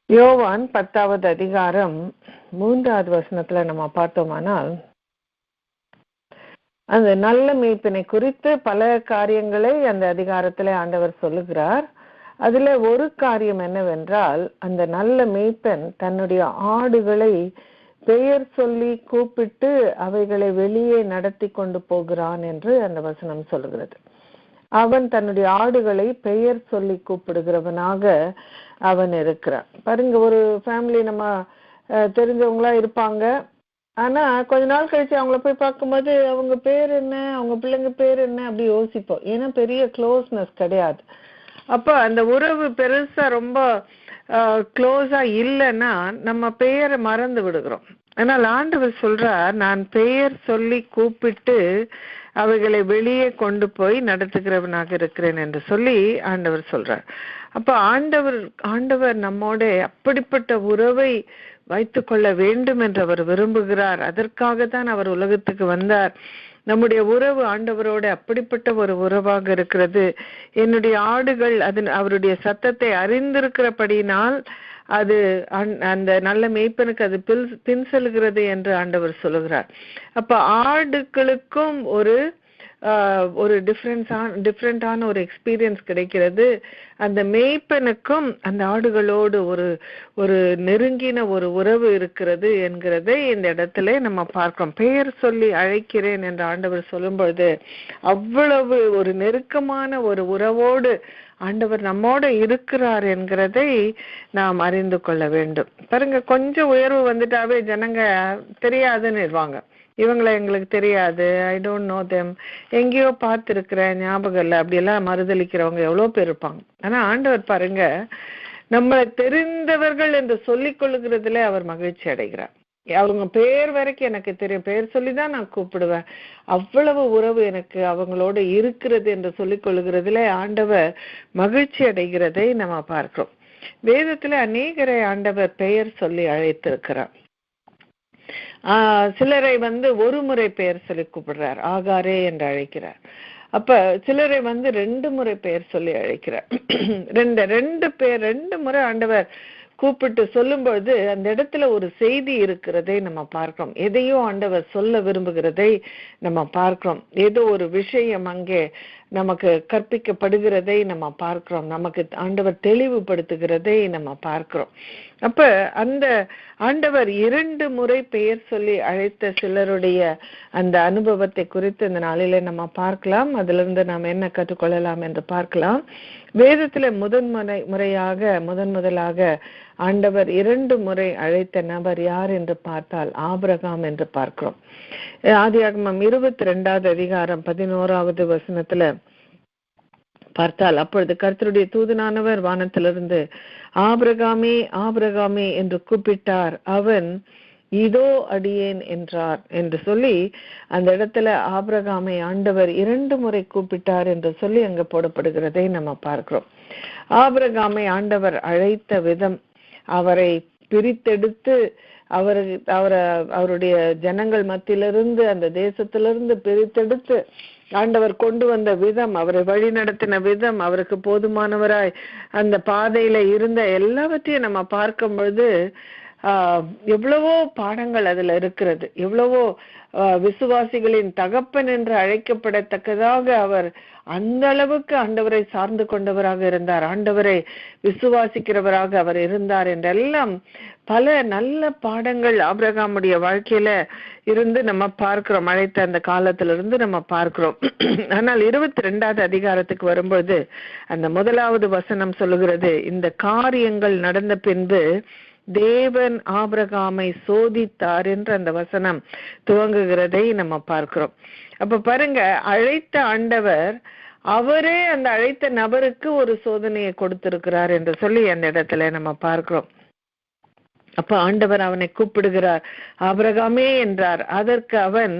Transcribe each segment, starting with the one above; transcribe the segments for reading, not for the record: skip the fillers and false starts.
யோவான் 10வது அதிகாரம் 3வது வசனத்துல நம்ம பார்த்தோமானால், அந்த நல்ல மேய்ப்பனை குறித்து பல காரியங்களை அந்த அதிகாரத்திலே ஆண்டவர் சொல்லுகிறார். அதுல ஒரு காரியம் என்னவென்றால், அந்த நல்ல மேய்ப்பன் தன்னுடைய ஆடுகளை பெயர் சொல்லி கூப்பிட்டு அவைகளை வெளியே நடத்தி கொண்டு போகிறான் என்று அந்த வசனம் சொல்லுகிறது. அவன் தன்னுடைய ஆடுகளை பெயர் சொல்லி கூப்பிடுகிறவனாக அவன் இருக்கிறான். பாருங்க, ஒரு ஃபேமிலி நம்ம தெரிஞ்சவங்களா இருப்பாங்க. ஆனா கொஞ்ச நாள் கழிச்சு அவங்கள போய் பார்க்கும்போது அவங்க பேர் என்ன, அவங்க பிள்ளைங்க பேர் என்ன அப்படி யோசிப்போம். ஏன்னா பெரிய க்ளோஸ்னஸ் கிடையாது. அப்ப அந்த உறவு பெருசா ரொம்ப க்ளோஸா இல்லைன்னா நம்ம பெயரை மறந்து விடுகிறோம். ஆனால் ஆண்டவர் சொல்றார், நான் பெயர் சொல்லி கூப்பிட்டு அவைகளை வெளியே கொண்டு போய் நடத்துகிறவனாக இருக்கிறேன் என்று சொல்லி ஆண்டவர் சொல்றார். அப்ப ஆண்டவர் நம்மோட அப்படிப்பட்ட உறவை வைத்துக் கொள்ள வேண்டும் என்று அவர் விரும்புகிறார். அதற்காக தான் அவர் உலகத்துக்கு வந்தார். நம்முடைய உறவு ஆண்டவரோட அப்படிப்பட்ட ஒரு உறவாக இருக்கிறது. என்னுடைய ஆடுகள் அவருடைய சத்தத்தை அறிந்திருக்கிறபடினால் அது அந்த நல்ல மேய்ப்பனுக்கு அது பின் செல்கிறது என்று ஆண்டவர் சொல்லுகிறார். அப்ப ஆடுகளுக்கும் ஒரு டிஃப்ரெண்டான ஒரு எக்ஸ்பீரியன்ஸ் கிடைக்கிறது. அந்த மேய்ப்பனுக்கும் அந்த ஆடுகளோடு ஒரு நெருங்கின ஒரு உறவு இருக்கிறது என்கிறதை இந்த இடத்துல நம்ம பார்க்கிறோம். பெயர் சொல்லி அழைக்கிறேன் என்று ஆண்டவர் சொல்லும் பொழுது அவ்வளவு ஒரு நெருக்கமான ஒரு உறவோடு ஆண்டவர் நம்மோட இருக்கிறார் என்கிறதை நாம் அறிந்து கொள்ள வேண்டும். பாருங்க, கொஞ்சம் உயர்வு வந்துட்டாவே ஜனங்க தெரியாதுன்னு இருவாங்க. இவங்களை எங்களுக்கு தெரியாது, ஐ டோன்ட் நோ தெம், எங்கேயோ பார்த்துருக்கிறேன், ஞாபகம் இல்லை, அப்படியெல்லாம் மறுதளிக்கிறவங்க எவ்வளோ பேர் இருப்பாங்க. ஆனா ஆண்டவர் பாருங்க, நம்மளை தெரிந்தவர்கள் என்று சொல்லிக் கொள்ளுகிறதுல அவர் மகிழ்ச்சி அடைகிறார். அவங்க பேர் வரைக்கும் எனக்கு தெரியும், பேர் சொல்லிதான் நான் கூப்பிடுவேன், அவ்வளவு உறவு எனக்கு அவங்களோட இருக்கிறது என்று சொல்லிக் கொள்ளுகிறதுல ஆண்டவர் மகிழ்ச்சி அடைகிறதை நம்ம பார்க்கிறோம். வேதத்துல அநேகரை ஆண்டவர் பெயர் சொல்லி அழைத்திருக்கிறார். சிலரை ஒரு முறை பெயர் சொல்லி கூப்பிடுறார், ஆகாரே என்று அழைக்கிறார். அப்ப சிலரை 2 முறை பெயர் சொல்லி அழைக்கிறார். ரெண்டு முறை ஆண்டவர் கூப்பிட்டு சொல்லும்போது அந்த இடத்துல ஒரு செய்தி இருக்கிறதை நம்ம பார்க்கிறோம். எதையோ ஆண்டவர் சொல்ல விரும்புகிறதை நம்ம பார்க்கிறோம். ஏதோ ஒரு விஷயம் அங்கே நமக்கு கற்பிக்கப்படுகிறதை நம்ம பார்க்கிறோம். நமக்கு ஆண்டவர் தெளிவுபடுத்துகிறதை நம்ம பார்க்கிறோம். அப்ப அந்த ஆண்டவர் 2 முறை பெயர் சொல்லி அழைத்த சிலருடைய அந்த அனுபவத்தை குறித்து இந்த நாளில நம்ம பார்க்கலாம். அதுல இருந்து நாம் என்ன கற்றுக்கொள்ளலாம் என்று பார்க்கலாம். வேதத்துல முதலாக ஆண்டவர் 2 முறை அழைத்த நபர் யார் என்று பார்த்தால் ஆபிரகாம் என்று பார்க்கிறோம். ஆதியாகமம் 22வது அதிகாரம் 11வது வசனத்துல பார்த்தால், அப்பொழுது கர்த்தருடைய தூதனானவர் வானத்திலிருந்து ஆபிரகாமே ஆபிரகாமே என்று கூப்பிட்டார். அவன் இதோ அடியேன் என்றார் என்று சொல்லி அந்த இடத்துல ஆபிரகாமை ஆண்டவர் 2 முறை கூப்பிட்டார் என்று சொல்லி அங்க போடப்படுகிறதை நம்ம பார்க்கிறோம். ஆபிரகாமை ஆண்டவர் அழைத்த விதம், அவரை பிரித்தெடுத்து அவருடைய ஜனங்கள் மத்தியிலிருந்து, அந்த தேசத்திலிருந்து பிரித்தெடுத்து ஆண்டவர் கொண்டு வந்த விதம், அவரை வழி நடத்தின விதம், அவருக்கு போதுமானவராய் அந்த பாதையில இருந்த எல்லாவற்றையும் நம்ம பார்க்கும் பொழுது எவ்வளவோ பாடங்கள் அதுல இருக்கிறது. எவ்வளவோ விசுவாசிகளின் தகப்பன் என்று அழைக்கப்படத்தக்கதாக அவர் அந்த அளவுக்கு ஆண்டவரை சார்ந்து கொண்டவராக இருந்தார், ஆண்டவரை விசுவாசிக்கிறவராக அவர் இருந்தார் என்றெல்லாம் பல நல்ல பாடங்கள் ஆபிரகாமுடைய வாழ்க்கையில இருந்து நம்ம பார்க்கிறோம். அழைத்த அந்த காலத்திலிருந்து நம்ம பார்க்கிறோம். ஆனால் 22வது அதிகாரத்துக்கு வரும்போது அந்த 1வது வசனம் சொல்லுகிறது, இந்த காரியங்கள் நடந்த பின்பு தேவன் ஆபிரகாமை சோதித்தார் என்று அந்த வசனம் துவங்குகிறதை நம்ம பார்க்கிறோம். அப்ப பாருங்க, அழைத்த ஆண்டவர் அவரே அந்த அழைத்த நபருக்கு ஒரு சோதனையை கொடுத்திருக்கிறார் என்று சொல்லி அந்த இடத்துல நம்ம பார்க்கிறோம். அப்ப ஆண்டவர் அவனை கூப்பிடுகிறார், ஆபிரகாமே என்றார். அதற்கு அவன்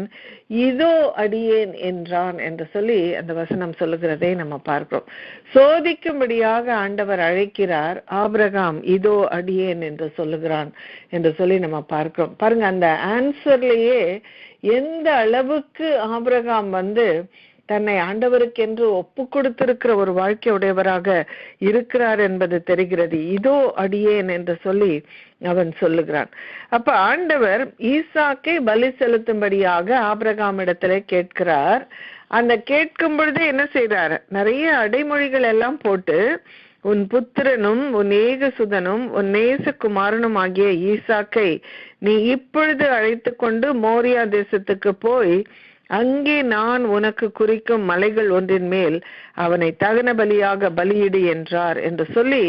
இதோ அடியேன் என்றான் என்று சொல்லி அந்த வசனம் சொல்லுகிறதை நம்ம பார்க்கிறோம். சோதிக்கும்படியாக ஆண்டவர் அழைக்கிறார், ஆபிரகாம் இதோ அடியேன் என்று சொல்லுகிறான் என்று சொல்லி நம்ம பார்க்கிறோம். பாருங்க, அந்த ஆன்சர்லயே எந்த அளவுக்கு ஆபிரகாம் தன்னை ஆண்டவருக்கென்று ஒப்பு கொடுத்திருக்கிற ஒரு வாழ்க்கையுடையவராக இருக்கிறார் என்பது தெரிகிறது. இதோ அடியேன் என்று சொல்லி அவன் சொல்லுகிறான். அப்ப ஆண்டவர் ஈசாக்கை பலி செலுத்தும்படியாக ஆபிரகாம் இடத்துல கேட்கிறார். அந்த கேட்கும் பொழுது என்ன செய்றார், நிறைய அடைமொழிகள் எல்லாம் போட்டு, உன் புத்திரனும் உன் ஏகசுதனும் உன் நேசகுமாரனும் ஆகிய ஈசாக்கை நீ இப்பொழுது அழைத்து கொண்டு மோரியா தேசத்துக்கு போய் அங்கே நான் உனக்கு குறிக்கும் மலைகள் ஒன்றின் மேல் அவனை தகன பலியாக பலியிடு என்றார் என்று சொல்லி,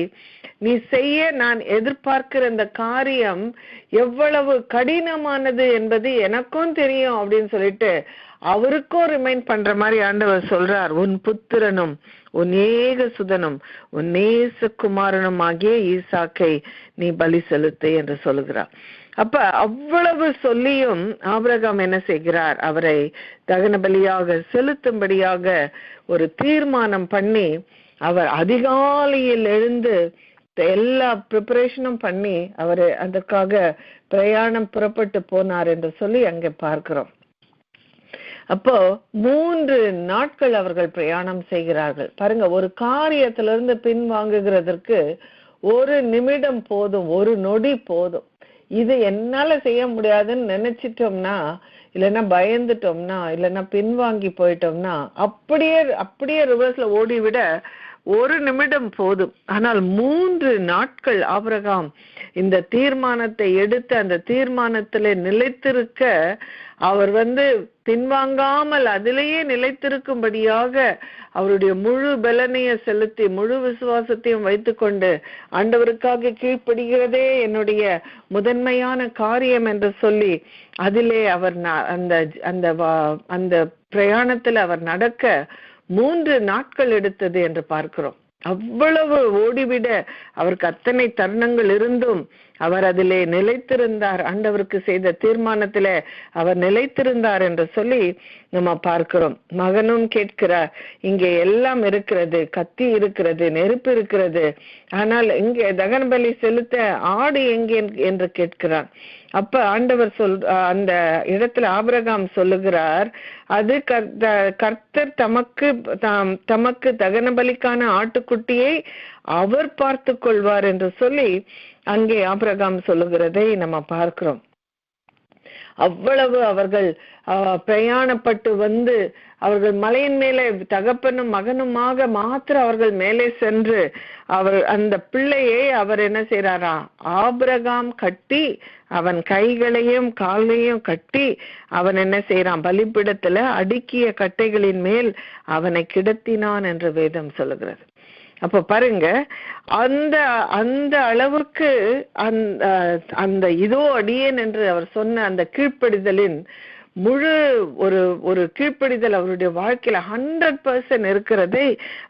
நீ செய்ய நான் எதிர்பார்க்கிற இந்த காரியம் எவ்வளவு கடினமானது என்பது எனக்கும் தெரியும் அப்படின்னு சொல்லிட்டு அவருக்கும் ரிமைண்ட் பண்ற மாதிரி ஆண்டவர் சொல்றார், உன் புத்திரனும் உன் ஏகசுதனும் உன் நேசகுமாரனும் ஆகிய ஈசாக்கை நீ பலி செலுத்து என்று சொல்லுகிறார். அப்ப அவ்வளவு சொல்லியும் ஆபிரகாம் என்ன செய்கிறார், அவரை தகன பலியாக செலுத்தும்படியாக ஒரு தீர்மானம் பண்ணி அவர் அதிகாலையில் எழுந்து எல்லா ப்ரிப்பரேஷனும் பண்ணி அவரு அதற்காக பிரயாணம் புறப்பட்டு போனார் என்று சொல்லி அங்கே பார்க்கிறோம். அப்போ 3 நாட்கள் அவர்கள் பிரயாணம் செய்கிறார்கள். பாருங்க, ஒரு காரியத்திலிருந்து பின்வாங்குகிறதற்கு 1 நிமிடம் போதும், 1 நொடி போதும். இது என்னால செய்ய முடியாதுன்னு நினைச்சிட்டோம்னா, இல்லைன்னா பயந்துட்டோம்னா, இல்லைன்னா பின்வாங்கி போயிட்டோம்னா அப்படியே ரிவர்ஸ்ல ஓடிவிட 1 நிமிடம் போதும். ஆனால் 3 நாட்கள் ஆபிரகாம் இந்த தீர்மானத்தை எடுத்து அந்த தீர்மானத்திலே நிலைத்திருக்க, அவர் பின்வாங்காமல் அதிலேயே நிலைத்திருக்கும்படியாக அவருடைய முழு பலனைய செலுத்தி முழு விசுவாசத்தையும் வைத்துக்கொண்டு ஆண்டவருக்காக கீழ்ப்படுகிறதே என்னுடைய முதன்மையான காரியம் என்று சொல்லி அதிலே அவர் அந்த பிரயாணத்தில் அவர் நடக்க 3 நாட்கள் எடுத்தது என்று பார்க்கிறோம். அவ்வளவு ஓடிவிட அவருக்கு அத்தனை தருணங்கள் இருந்தும் அவர் அதிலே நிலைத்திருந்தார். ஆண்டவருக்கு செய்த தீர்மானத்தில அவர் நிலைத்திருந்தார் என்று சொல்லி நம்ம பார்க்கிறோம். மகனும் கேட்கிறார், இங்கே எல்லாம் இருக்கிறது, கத்தி இருக்கிறது, நெருப்பு இருக்கிறது, ஆனால் இங்கே தகன பலி செலுத்த ஆடு எங்கே என்று கேட்கிறார். அப்ப ஆண்டவர் அந்த இடத்துல ஆபிரகாம் சொல்லுகிறார், அது கர்த்தர் தமக்கு தகன பலிக்கான ஆட்டுக்குட்டியை அவர் பார்த்து கொள்வார் என்று சொல்லி அங்கே ஆபிரகாம் சொல்லுகிறதை நம்ம பார்க்கிறோம். அவ்வளவு அவர்கள் பிரயாணப்பட்டு அவர்கள் மலையின் மேலே தகப்பனும் மகனுமாக மாத்திரம் அவர்கள் மேலே சென்று அவர் அந்த பிள்ளையை அவர் என்ன செய்யறாரா, ஆபிரகாம் கட்டி அவன் கைகளையும் காலையும் கட்டி அவன் என்ன செய்யறான், பலிபீடத்துல அடுக்கிய கட்டைகளின் மேல் அவனை கிடத்தினான் என்று வேதம் சொல்லுகிறது. அப்ப பாருங்க, அந்த அளவுக்கு அந்த இதோ அடியேன் என்று அவர் சொன்ன அந்த கீழ்ப்படிதலின் முழு ஒரு கீழ்ப்படிதல் அவருடைய வாழ்க்கையில 100% இருக்கிறதை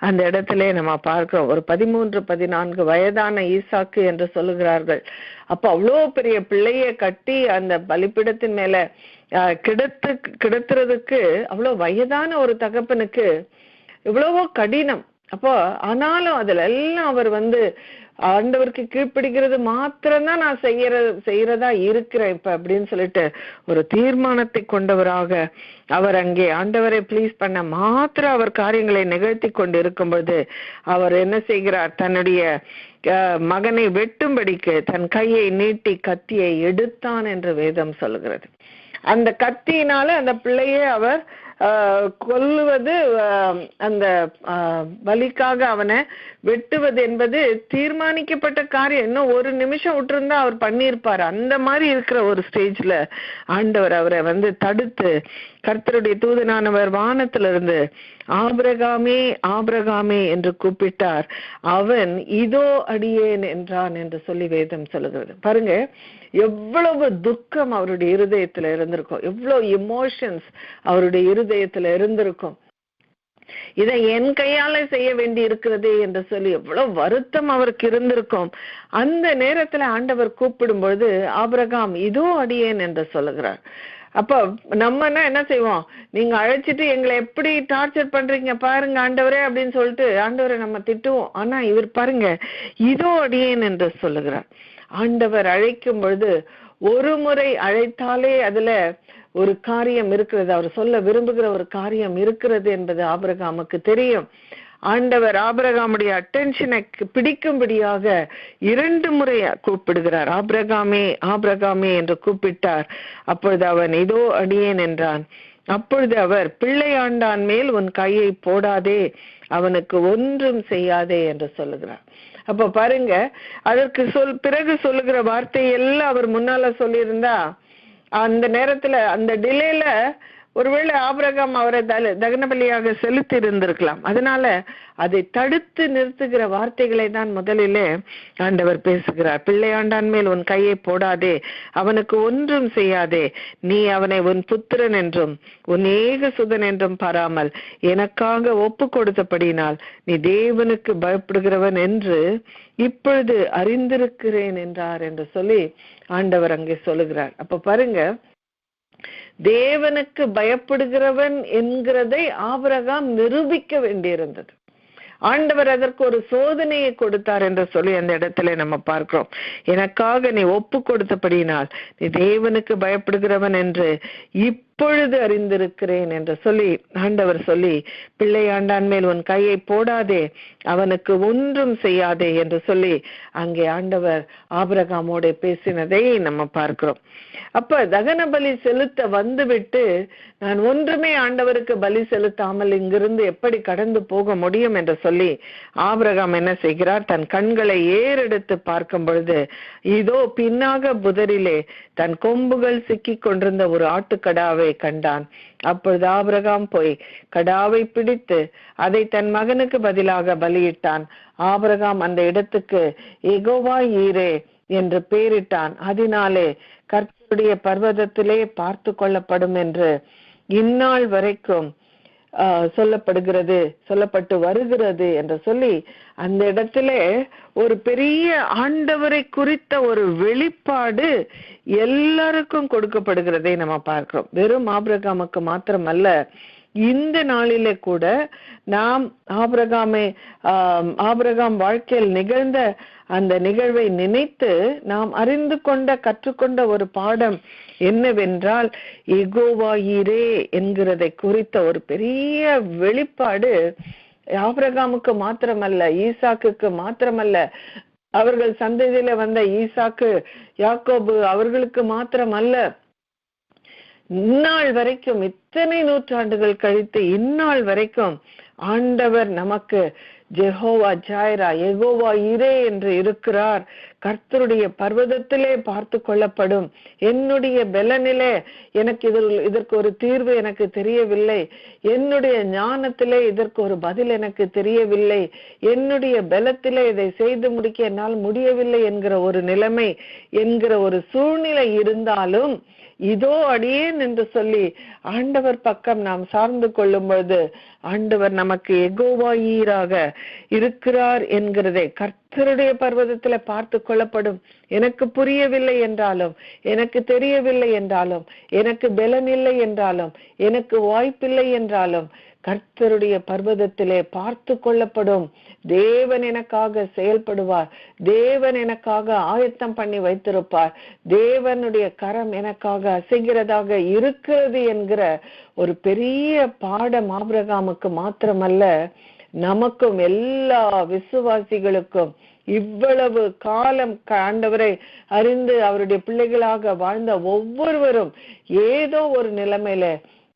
அந்த இடத்திலே நம்ம பார்க்கிறோம். ஒரு 13-14 வயதான ஈசாக்கு என்று சொல்லுகிறார்கள். அப்ப அவ்வளோ பெரிய பிள்ளைய கட்டி அந்த பலிபீடத்தின் மேல கிடத்துறதுக்கு அவ்வளோ வயதான ஒரு தகப்பனுக்கு இவ்வளவோ கடினம். அப்போ ஆனாலும் அதுல எல்லாம் அவர் ஆண்டவருக்கு கீழ்ப்படுகிறது மாத்திரம்தான் நான் செய்யறதா இருக்கிறேன் இப்ப அப்படின்னு சொல்லிட்டு ஒரு தீர்மானத்தை கொண்டவராக அவர் அங்கே ஆண்டவரை ப்ளீஸ் பண்ண மாத்திரம் அவர் காரியங்களை நிகழ்த்தி கொண்டு இருக்கும்போது அவர் என்ன செய்கிறார், தன்னுடைய மகனை வெட்டும்படிக்கு தன் கையை நீட்டி கத்தியை எடுத்தான் என்று வேதம் சொல்லுகிறது. அந்த கத்தியினால அந்த பிள்ளையை அவர் கொல்லுவது, அந்த பலிக்காக அவனை வெட்டுவது என்பது தீர்மானிக்கப்பட்ட காரியம். இன்னும் 1 நிமிஷம் விட்டுருந்தா அவர் பண்ணியிருப்பார். அந்த மாதிரி இருக்கிற ஒரு ஸ்டேஜ்ல ஆண்டவர் அவரை தடுத்து கர்த்தருடைய தூதனானவர் வானத்திலிருந்து ஆபிரகாமே ஆபிரகாமே என்று கூப்பிட்டார். அவன் இதோ அடியேன் என்றான் என்று சொல்லி வேதம் சொல்லுகிறது. பாருங்க, எவ்வளவு துக்கம் அவருடைய இருதயத்துல இருந்திருக்கும், எவ்வளவு எமோஷன்ஸ் அவருடைய இருதயத்துல இருந்திருக்கும். இதை என் கையால செய்ய வேண்டி இருக்கிறது என்று சொல்லி எவ்வளவு வருத்தம் அவருக்கு இருந்திருக்கும். அந்த நேரத்துல ஆண்டவர் கூப்பிடும் பொழுது ஆபிரகாம் இதோ அடியேன் என்று சொல்லுகிறார். அப்ப நம்ம என்ன செய்வோம், நீங்க அழைச்சிட்டு எங்களை எப்படி டார்ச்சர் பண்றீங்க பாருங்க ஆண்டவரே அப்படின்னு சொல்லிட்டு ஆண்டவரை நம்ம திட்டுவோம். ஆனா இவர் பாருங்க இதோ அடியேன் என்று சொல்லுகிறார். ஆண்டவர் அழைக்கும் பொழுது ஒரு முறை அழைத்தாலே அதுல ஒரு காரியம் இருக்கிறது, அவர் சொல்ல விரும்புகிற ஒரு காரியம் இருக்கிறது என்பது ஆபிரகாமுக்கு தெரியும். ஆண்டவர் ஆபிரகாமுடைய அட்டென்ஷனை பிடிக்கும்படியாக 2 முறை கூப்பிடுகிறார். ஆபிரகாமே ஆபிரகாமே என்று கூப்பிட்டார். அப்பொழுது அவன் இதோ அடியேன் என்றான். அப்பொழுது அவர், பிள்ளையாண்டான் மேல் உன் கையை போடாதே, அவனுக்கு ஒன்றும் செய்யாதே என்று சொல்லுகிறார். அப்ப பாருங்க, அதற்கு பிறகு சொல்லுகிற வார்த்தை எல்லாம் அவர் முன்னால சொல்லியிருந்தா அந்த நேரத்துல அந்த டிலேல ஒருவேளை ஆபிரகாம் அவரை தகன பலியாக செலுத்தி இருந்திருக்கலாம். அதனால அதை தடுத்து நிறுத்துகிற வார்த்தைகளை தான் முதலிலே ஆண்டவர் பேசுகிறார். பிள்ளையாண்டான் மேல் உன் கையை போடாதே, அவனுக்கு ஒன்றும் செய்யாதே, நீ அவனை உன் புத்திரன் என்றும் உன் ஏகசுதன் என்றும் பாராமல் எனக்காக ஒப்பு கொடுத்தபடினால் நீ தேவனுக்கு பயப்படுகிறவன் என்று இப்பொழுது அறிந்திருக்கிறேன் என்றார் என்று சொல்லி ஆண்டவர் அங்கே சொல்லுகிறார். அப்ப பாருங்க, தேவனுக்கு பயப்படுகிறவன் என்கிறதை ஆபிரகாம் நிரூபிக்க வேண்டியிருந்தது. ஆண்டவர் அதற்கு ஒரு சோதனையை கொடுத்தார் என்று சொல்லி அந்த இடத்துல நம்ம பார்க்கிறோம். எனக்காக நீ ஒப்பு கொடுத்தபடினால் நீ தேவனுக்கு பயப்படுகிறவன் என்று இப்பொழுது அறிந்திருக்கிறேன் என்று சொல்லி ஆண்டவர் சொல்லி, பிள்ளையாண்டான் மேல் உன் கையை போடாதே, அவனுக்கு ஒன்றும் செய்யாதே என்று சொல்லி அங்கே ஆண்டவர் ஆபிரகாமோட பேசினதை நம்ம பார்க்கிறோம். அப்ப தகன பலி செலுத்த வந்துவிட்டு நான் ஒன்றுமே ஆண்டவருக்கு பலி செலுத்தாமல் இங்கிருந்து எப்படி கடந்து போக முடியும் என்று சொல்லி ஆபிரகாம் என்ன செய்கிறார், தன் கண்களை ஏறெடுத்து பார்க்கும் பொழுது இதோ பின்னாக புதரிலே தன் கொம்புகள் சிக்கி கொண்டிருந்த ஒரு ஆட்டுக்கடாவை கண்டான். அப்பொழுது ஆபிரகாம் போய் கடாவை பிடித்து அதை தன் மகனுக்கு பதிலாக பலியிட்டான். ஆபிரகாம் அந்த இடத்துக்கு யெகோவா ஈரே என்று பெயரிட்டான். அதனாலே கர்த்தருடைய பர்வதத்திலே பார்த்து கொள்ளப்படும் என்று இந்நாள் வரைக்கும் சொல்லப்பட்டு வருகிறது என்று சொல்லி அந்த இடத்துல ஒரு பெரிய ஆண்டவரை குறித்த ஒரு வெளிப்பாடு எல்லாருக்கும் கொடுக்கப்படுகிறதை நம்ம பார்க்கிறோம். வெறும் ஆபிரகாமுக்கு மாத்திரமல்ல, இந்த நாளிலே கூட நாம் ஆபிரகாம் வாழ்க்கையில் நிகழ்ந்த அந்த நிகழ்வை நினைத்து நாம் அறிந்து கொண்ட கற்றுக்கொண்ட ஒரு பாடம் என்னவென்றால், யெகோவா ஈரே என்கிறதை குறித்த ஒரு பெரிய வெளிப்பாடு ஆபிரகாமுக்கு மாத்திரமல்ல, ஈசாக்குக்கு மாத்திரமல்ல, அவர்கள் சந்ததியில வந்த ஈசாக்கு யாக்கோபு அவர்களுக்கு மாத்திரமல்ல, இந்நாள் வரைக்கும் இத்தனை நூற்றாண்டுகள் கழித்து இந்நாள் வரைக்கும் ஆண்டவர் நமக்கு ஜெகோவா ஜாயிரா, யெகோவா ஈரே என்று இருக்கிறார். கர்த்தருடைய பர்வதத்திலே பார்த்து கொள்ளப்படும். என்னுடைய பலனிலே எனக்கு இதற்கு ஒரு தீர்வு எனக்கு தெரியவில்லை, என்னுடைய ஞானத்திலே இதற்கு ஒரு பதில் எனக்கு தெரியவில்லை, என்னுடைய பலத்திலே இதை செய்து முடிக்க என்னால் முடியவில்லை என்கிற ஒரு நிலைமை என்கிற ஒரு சூழ்நிலை இருந்தாலும் இதோ அடியேன் என்று சொல்லி ஆண்டவர் பக்கம் நாம் சார்ந்து கொள்ளும் பொழுது ஆண்டவர் நமக்கு யெகோவா ஈராக இருக்கிறார் என்கிறதை கர்த்தருடைய பர்வதத்துல பார்த்து கொள்ளப்படும். எனக்கு புரியவில்லை என்றாலும், எனக்கு தெரியவில்லை என்றாலும், எனக்கு பலன் இல்லை என்றாலும், எனக்கு வாய்ப்பில்லை என்றாலும் கர்த்தருடைய பர்வதத்திலே பார்த்து கொள்ளப்படும். தேவன் எனக்காக செயல்படுவார், தேவன் எனக்காக ஆயத்தம் பண்ணி வைத்திருப்பார், தேவனுடைய கரம் எனக்காக அசைகிறதாக இருக்கிறது என்கிற ஒரு பெரிய பாடம் ஆபிரகாமுக்கு மாத்திரமல்ல, நமக்கும் எல்லா விசுவாசிகளுக்கும் இவ்வளவு காலம் ஆண்டவரை அறிந்து அவருடைய பிள்ளைகளாக வாழ்ந்த ஒவ்வொருவரும் ஏதோ ஒரு நிலைமையில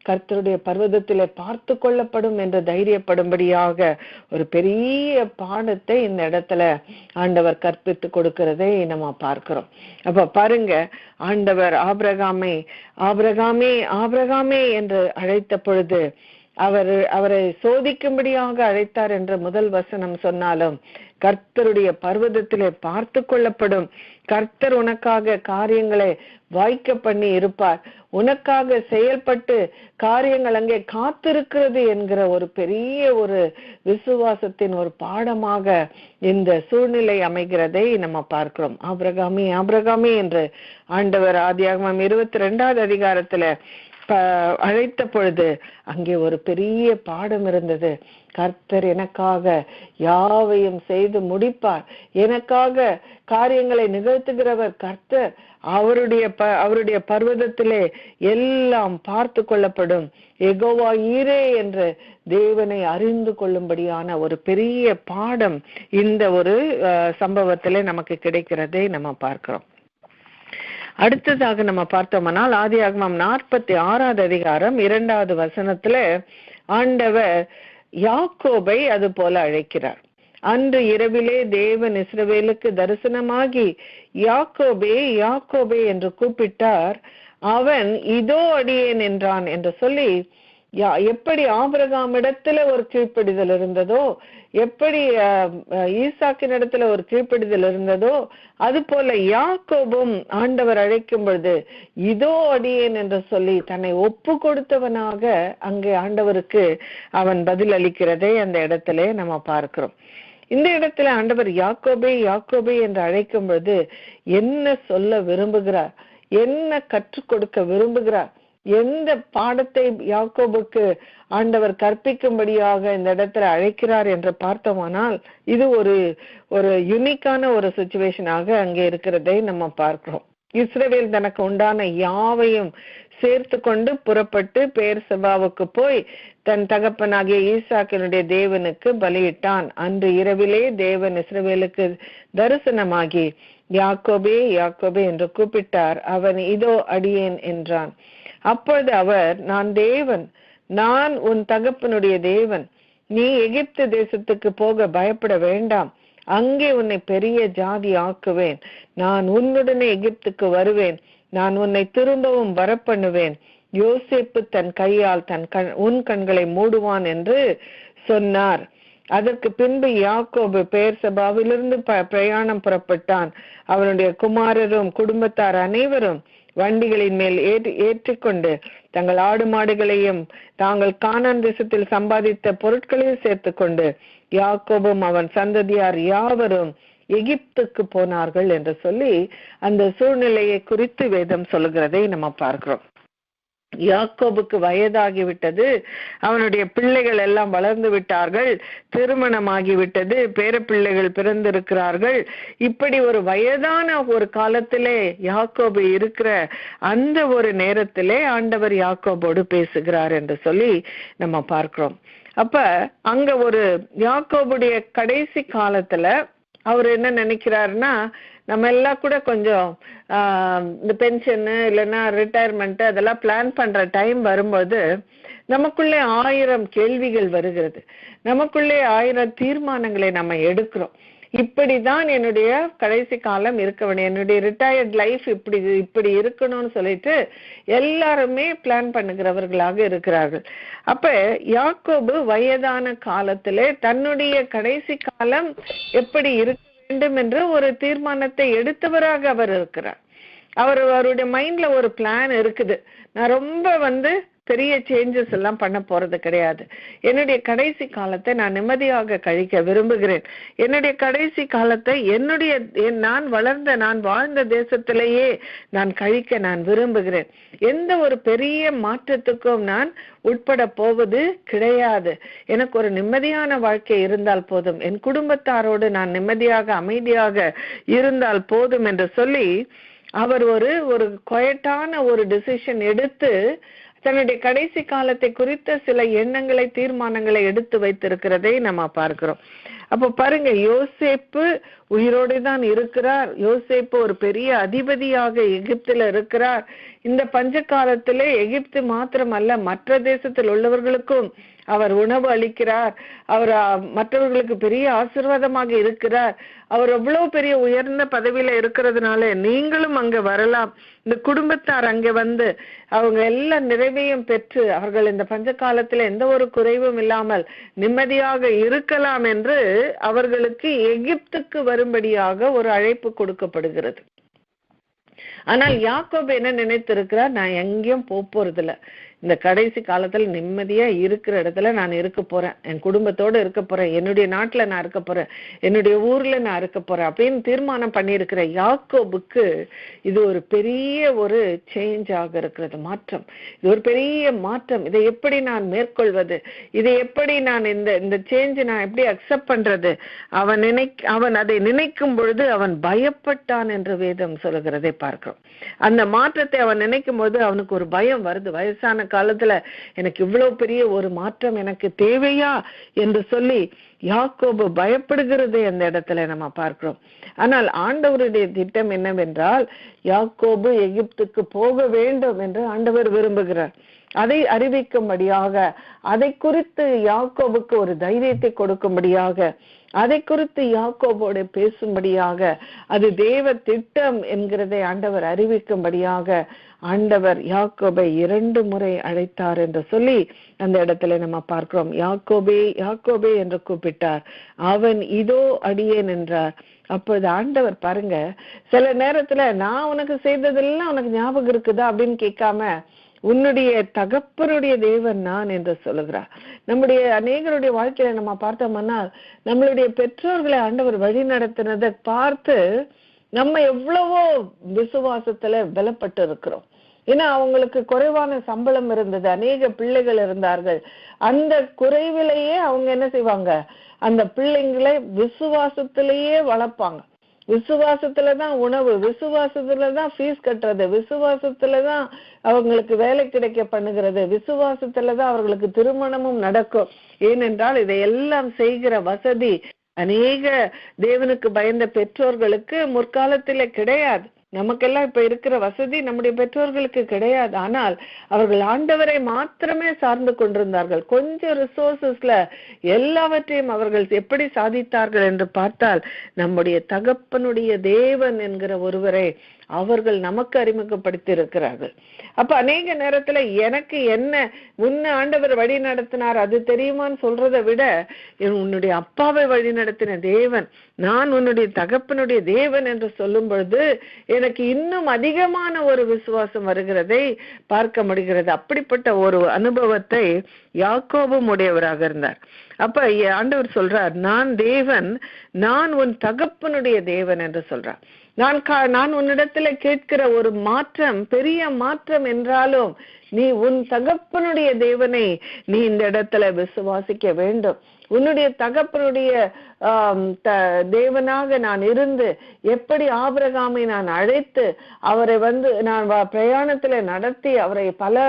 கர்த்தருடைய பர்வதத்திலே பார்த்து கொள்ளப்படும் என்று தைரியப்படும்படியாக ஒரு பெரிய பாடத்தை இந்த இடத்துல ஆண்டவர் கற்பித்து கொடுக்கிறதை நம்ம பார்க்கிறோம். அப்ப பாருங்க, ஆண்டவர் ஆபிரகாமே ஆபிரகாமே ஆபிரகாமே என்று அழைத்த பொழுது அவரை சோதிக்கும்படியாக அழைத்தார் என்ற முதல் வசனம் சொன்னாலும் கர்த்தருடைய பர்வதத்திலே பார்த்து கொள்ளப்படும். கர்த்தர் உனக்காக காரியங்களை வாய்க்க பண்ணி இருப்பார், உனக்காக செயல்பட்டு காரியங்கள் அங்கே காத்திருக்கிறது என்கிற ஒரு பெரிய ஒரு விசுவாசத்தின் ஒரு பாடமாக இந்த சூழ்நிலை அமைகிறதை நம்ம பார்க்கிறோம். ஆபிரகாமே ஆபிரகாமே என்று ஆண்டவர் ஆதியாகமம் 22வது அதிகாரத்துல அழைத்த பொழுது அங்கே ஒரு பெரிய பாடம் இருந்தது. கர்த்தர் எனக்காக யாவையும் செய்து முடிப்பார், எனக்காக காரியங்களை நிகழ்த்துகிறவர் கர்த்தர், அவருடைய பர்வதத்திலே எல்லாம் பார்த்து கொள்ளப்படும், யெகோவா ஈரே என்ற தேவனை அறிந்து கொள்ளும்படியான ஒரு பெரிய பாடம் இந்த ஒரு சம்பவத்திலே நமக்கு கிடைக்கிறதை நம்ம பார்க்கிறோம். அடுத்ததாக நம்ம பார்த்தோம்னால் ஆதியாகமம் 46வது அதிகாரம் 2வது வசனத்துல ஆண்டவர் யாக்கோபை அது போல அழைக்கிறார். அன்று இரவிலே தேவன் இஸ்ரவேலுக்கு தரிசனமாகி யாக்கோபே யாக்கோபே என்று கூப்பிட்டார். அவன் இதோ அடியேன் என்றான் என்று சொல்லி, எப்படி ஆபிரகாம் இடத்துல ஒரு கீழ்ப்படிதல் இருந்ததோ, எப்படி ஈசாக்கின் இடத்துல ஒரு கீழ்ப்படிதல் இருந்ததோ, அது போல யாக்கோபும் ஆண்டவர் அழைக்கும் பொழுது இதோ அடியேன் என்று சொல்லி தன்னை ஒப்பு கொடுத்தவனாக அங்கே ஆண்டவருக்கு அவன் பதில் அளிக்கிறதை அந்த இடத்துல நம்ம பார்க்கிறோம். இந்த இடத்துல ஆண்டவர் யாக்கோபே யாக்கோபே என்று அழைக்கும் பொழுது என்ன சொல்ல விரும்புகிறார், என்ன கற்றுக் கொடுக்க விரும்புகிறார், எந்த பாடத்தை யாக்கோபுக்கு ஆண்டவர் கற்பிக்கும்படியாக இந்த இடத்துல அழைக்கிறார் என்று பார்த்தோமானால் இது ஒரு யுனிக்கான ஒரு சிச்சுவேஷனாக அங்கே இருக்கிறதை நம்ம பார்க்கிறோம். இஸ்ரவேல் தனக்கு உண்டான யாவையும் சேர்த்து கொண்டு புறப்பட்டு பெயர்செபாவுக்கு போய் தன் தகப்பனாகிய ஈசாக்கினுடைய தேவனுக்கு பலியிட்டான். அன்று இரவிலே தேவன் இஸ்ரவேலுக்கு தரிசனமாகி யாக்கோபே யாக்கோபே என்று கூப்பிட்டார். அவன் இதோ அடியேன் என்றான். அப்பொழுது அவர், நான் தேவன், நான் உன் தகப்பனுடைய தேவன், நீ எகிப்து தேசத்துக்கு போக பயப்பட வேண்டாம், அங்கே உன்னை பெரிய ஜாதி ஆக்குவேன், நான் உன்னுடனே எகிப்துக்கு வருவேன், நான் உன்னை திரும்பவும் வரப்பண்ணுவேன், யோசேப்பு தன் கையால் உன் கண்களை மூடுவான் என்று சொன்னார். அதற்கு பின்பு யாக்கோபு பெயர்செபாவிலிருந்து பிரயாணம் புறப்பட்டான். அவனுடைய குமாரரும் குடும்பத்தார் அனைவரும் வண்டிகளின் மேல் ஏற்றிக்கொண்டு தங்கள் ஆடு மாடுகளையும் தாங்கள் கானான் தேசத்தில் சம்பாதித்த பொருட்களையும் சேர்த்து கொண்டு யாக்கோபும் அவன் சந்ததியார் யாவரும் எகிப்துக்கு போனார்கள் என்று சொல்லி அந்த சூழ்நிலையை குறித்து வேதம் சொல்லுகிறதை நம்ம பார்க்கிறோம். யாக்கோபுக்கு வயதாகிவிட்டது, அவனுடைய பிள்ளைகள் எல்லாம் வளர்ந்து விட்டார்கள், திருமணமாகிவிட்டது, பேர பிள்ளைகள் பிறந்திருக்கிறார்கள். இப்படி ஒரு வயதான ஒரு காலத்திலே யாக்கோபு இருக்கிற அந்த ஒரு நேரத்திலே ஆண்டவர் யாக்கோபோடு பேசுகிறார் என்று சொல்லி நம்ம பார்க்கிறோம். அப்ப அங்க ஒரு யாக்கோபுடைய கடைசி காலத்துல அவர் என்ன நினைக்கிறாருன்னா, நம்ம எல்லாம் கூட கொஞ்சம் இந்த பென்ஷனு இல்லைன்னா ரிட்டையர்மெண்ட் அதெல்லாம் பிளான் பண்ற டைம் வரும்போது நமக்குள்ளே 1000 கேள்விகள் வருகிறது, நமக்குள்ளே 1000 தீர்மானங்களை நம்ம எடுக்கிறோம். இப்படிதான் என்னுடைய கடைசி காலம் இருக்க வேண்டிய, என்னுடைய ரிட்டையர்ட் லைஃப் இப்படி இருக்கணும்னு சொல்லிட்டு எல்லாருமே பிளான் பண்ணுகிறவர்களாக இருக்கிறார்கள். அப்ப யாக்கோபு வயதான காலத்திலே தன்னுடைய கடைசி காலம் எப்படி இருக்க வேண்டும் என்று ஒரு தீர்மானத்தை எடுத்தவராக அவர் இருக்கிறார். அவருடைய மைண்ட்ல ஒரு பிளான் இருக்குது. நான் ரொம்ப பெரிய சேஞ்சஸ் எல்லாம் பண்ண போறது கிடையாது. என்னுடைய கடைசி காலத்தை நான் நிம்மதியாக கழிக்க விரும்புகிறேன். என்னுடைய கடைசி காலத்தை நான் வாழ்ந்த தேசத்திலேயே நான் கழிக்க நான் விரும்புகிறேன். எந்த ஒரு பெரிய மாற்றத்துக்கும் நான் உட்பட போவது கிடையாது. எனக்கு ஒரு நிம்மதியான வாழ்க்கை இருந்தால் போதும், என் குடும்பத்தாரோடு நான் நிம்மதியாக அமைதியாக இருந்தால் போதும் என்று சொல்லி அவர் ஒரு குவைட்டான ஒரு டிசிஷன் எடுத்து தன்னுடைய கடைசி காலத்தை குறித்த சில எண்ணங்களை தீர்மானங்களை எடுத்து வைத்திருக்கிறதை நம்ம பார்க்கிறோம். அப்ப பாருங்க, யோசேப்பு உயிரோடு தான் இருக்கிறார். யோசேப்பு ஒரு பெரிய அதிபதியாக எகிப்தில் இருக்கிறார். இந்த பஞ்ச காலத்திலே எகிப்து மாத்திரமல்ல, மற்ற தேசத்தில் உள்ளவர்களுக்கும் அவர் உணவு அளிக்கிறார். அவர் மற்றவர்களுக்கு பெரிய ஆசீர்வாதமாக இருக்கிறார். அவர் எவ்வளவு பெரிய உயர்ந்த பதவியில இருக்கிறதுனால நீங்களும் அங்க வரலாம். இந்த குடும்பத்தார் அங்க அவங்க எல்லா நிறைவையும் பெற்று அவர்கள் இந்த பஞ்ச காலத்துல எந்த ஒரு குறைவும் இல்லாமல் நிம்மதியாக இருக்கலாம் என்று அவர்களுக்கு எகிப்துக்கு வரும்படியாக ஒரு அழைப்பு கொடுக்கப்படுகிறது. ஆனால் யாக்கோபு என்ன நினைத்திருக்கிறார், நான் எங்கேயும் போறதில்ல, இந்த கடைசி காலத்துல நிம்மதியா இருக்கிற இடத்துல நான் இருக்க போறேன், என் குடும்பத்தோட இருக்க போறேன், என்னுடைய நாட்டுல நான் இருக்க போறேன், என்னுடைய ஊர்ல நான் இருக்க போறேன் அப்படின்னு தீர்மானம் பண்ணியிருக்கிற யாக்கோபுக்கு இது ஒரு பெரிய ஒரு சேஞ்ச் ஆக இருக்கிறது, மாற்றம். இது ஒரு பெரிய மாற்றம். இதை எப்படி நான் மேற்கொள்வது, இதை எப்படி நான் இந்த சேஞ்ச் நான் எப்படி அக்செப்ட் பண்றது? அவன் அதை நினைக்கும் பொழுது அவன் பயப்பட்டான் என்று வேதம் சொல்லுகிறதை பார்க்கிறோம். அந்த மாற்றத்தை அவன் நினைக்கும் போது அவனுக்கு ஒரு பயம் வருது. வயசான காலத்துல எனக்கு இவ்வளவு பெரிய ஒரு மாற்றம் எனக்கு தேவையா என்று சொல்லி யாக்கோபு பயப்படுகிறதை அந்த இடத்துல நம்ம பார்க்கிறோம். ஆனால் ஆண்டவருடைய திட்டம் என்னவென்றால், யாக்கோபு எகிப்துக்கு போக வேண்டும் என்று ஆண்டவர் விரும்புகிறார். அதை அறிவிக்கும்படியாக, அதை குறித்து யாக்கோபுக்கு ஒரு தைரியத்தை கொடுக்கும்படியாக, அதை குறித்து யாக்கோபோடு பேசும்படியாக, அது தேவ திட்டம் என்கிறதை ஆண்டவர் அறிவிக்கும்படியாக ஆண்டவர் யாக்கோபை 2 முறை அழைத்தார் என்று சொல்லி அந்த இடத்துல நம்ம பார்க்கிறோம். யாக்கோபே யாக்கோபே என்று கூப்பிட்டார், அவன் இதோ அடியேன் என்றார். அப்பொழுது ஆண்டவர் பாருங்க, சில நேரத்துல நான் உனக்கு செய்ததெல்லாம் உனக்கு ஞாபகம் இருக்குதா அப்படின்னு கேட்காம, உன்னுடைய தகப்பனுடைய தேவன் நான் என்று சொல்லுகிறார். நம்முடைய அநேகருடைய வாழ்க்கையில நம்ம பார்த்தோம்னா, நம்மளுடைய பெற்றோர்களை ஆண்டவர் வழி நடத்தினதை பார்த்து நம்ம எவ்வளவோ விசுவாசத்துல பலப்பட்டு இருக்கிறோம். ஏன்னா அவங்களுக்கு குறைவான சம்பளம் இருந்தது, அநேக பிள்ளைகள் இருந்தார்கள். அந்த குறைவிலேயே அவங்க என்ன செய்வாங்க, அந்த பிள்ளைங்களை விசுவாசத்திலேயே வளர்ப்பாங்க. விசுவாசத்துலதான் உணவு, விசுவாசத்துலதான் ஃபீஸ் கட்டுறது, விசுவாசத்துலதான் அவங்களுக்கு வேலை கிடைக்க பண்ணுகிறது, விசுவாசத்துலதான் அவர்களுக்கு திருமணமும் நடக்கும். ஏனென்றால் இதையெல்லாம் செய்கிற வசதி அநேக தேவனுக்கு பயந்த பெற்றோர்களுக்கு முற்காலத்தில கிடையாது. நமக்கெல்லாம் இப்ப இருக்கிற வசதி நம்முடைய பெற்றோர்களுக்கு கிடையாது. ஆனால் அவர்கள் ஆண்டவரை மாத்திரமே சார்ந்து கொண்டிருந்தார்கள். கொஞ்சம் ரிசோர்சஸ்ல எல்லாவற்றையும் அவர்கள் எப்படி சாதித்தார்கள் என்று பார்த்தால், நம்முடைய தகப்பனுடைய தேவன் என்கிற ஒருவரை அவர்கள் நமக்கு அறிமுகப்படுத்தி இருக்கிறார்கள். அப்ப அநேக நேரத்துல எனக்கு என்ன முன்ன ஆண்டவர் வழி நடத்தினார் அது தெரியுமான்னு சொல்றதை விட, உன்னுடைய அப்பாவை வழி நடத்தின தேவன், நான் உன்னுடைய தகப்பனுடைய தேவன் என்று சொல்லும் பொழுது எனக்கு இன்னும் அதிகமான ஒரு விசுவாசம் வருகிறதை பார்க்க முடிகிறது. அப்படிப்பட்ட ஒரு அனுபவத்தை யாக்கோபும் உடையவராக இருந்தார். அப்ப ஆண்டவர் சொல்றார், நான் தேவன், நான் உன் தகப்பனுடைய தேவன் என்று சொல்றார். நான் உன்னிடத்துல கேட்கிற ஒரு மாற்றம் பெரிய மாற்றம் என்றாலும், நீ உன் தகப்பனுடைய தேவனை நீ இந்த இடத்துல விசுவாசிக்க வேண்டும். உன்னுடைய தகப்பனுடைய தேவனாக நான் இருந்து எப்படி ஆபிரகாமை நான் அழைத்து அவரை நான் பிரயாணத்துல நடத்தி அவரை பல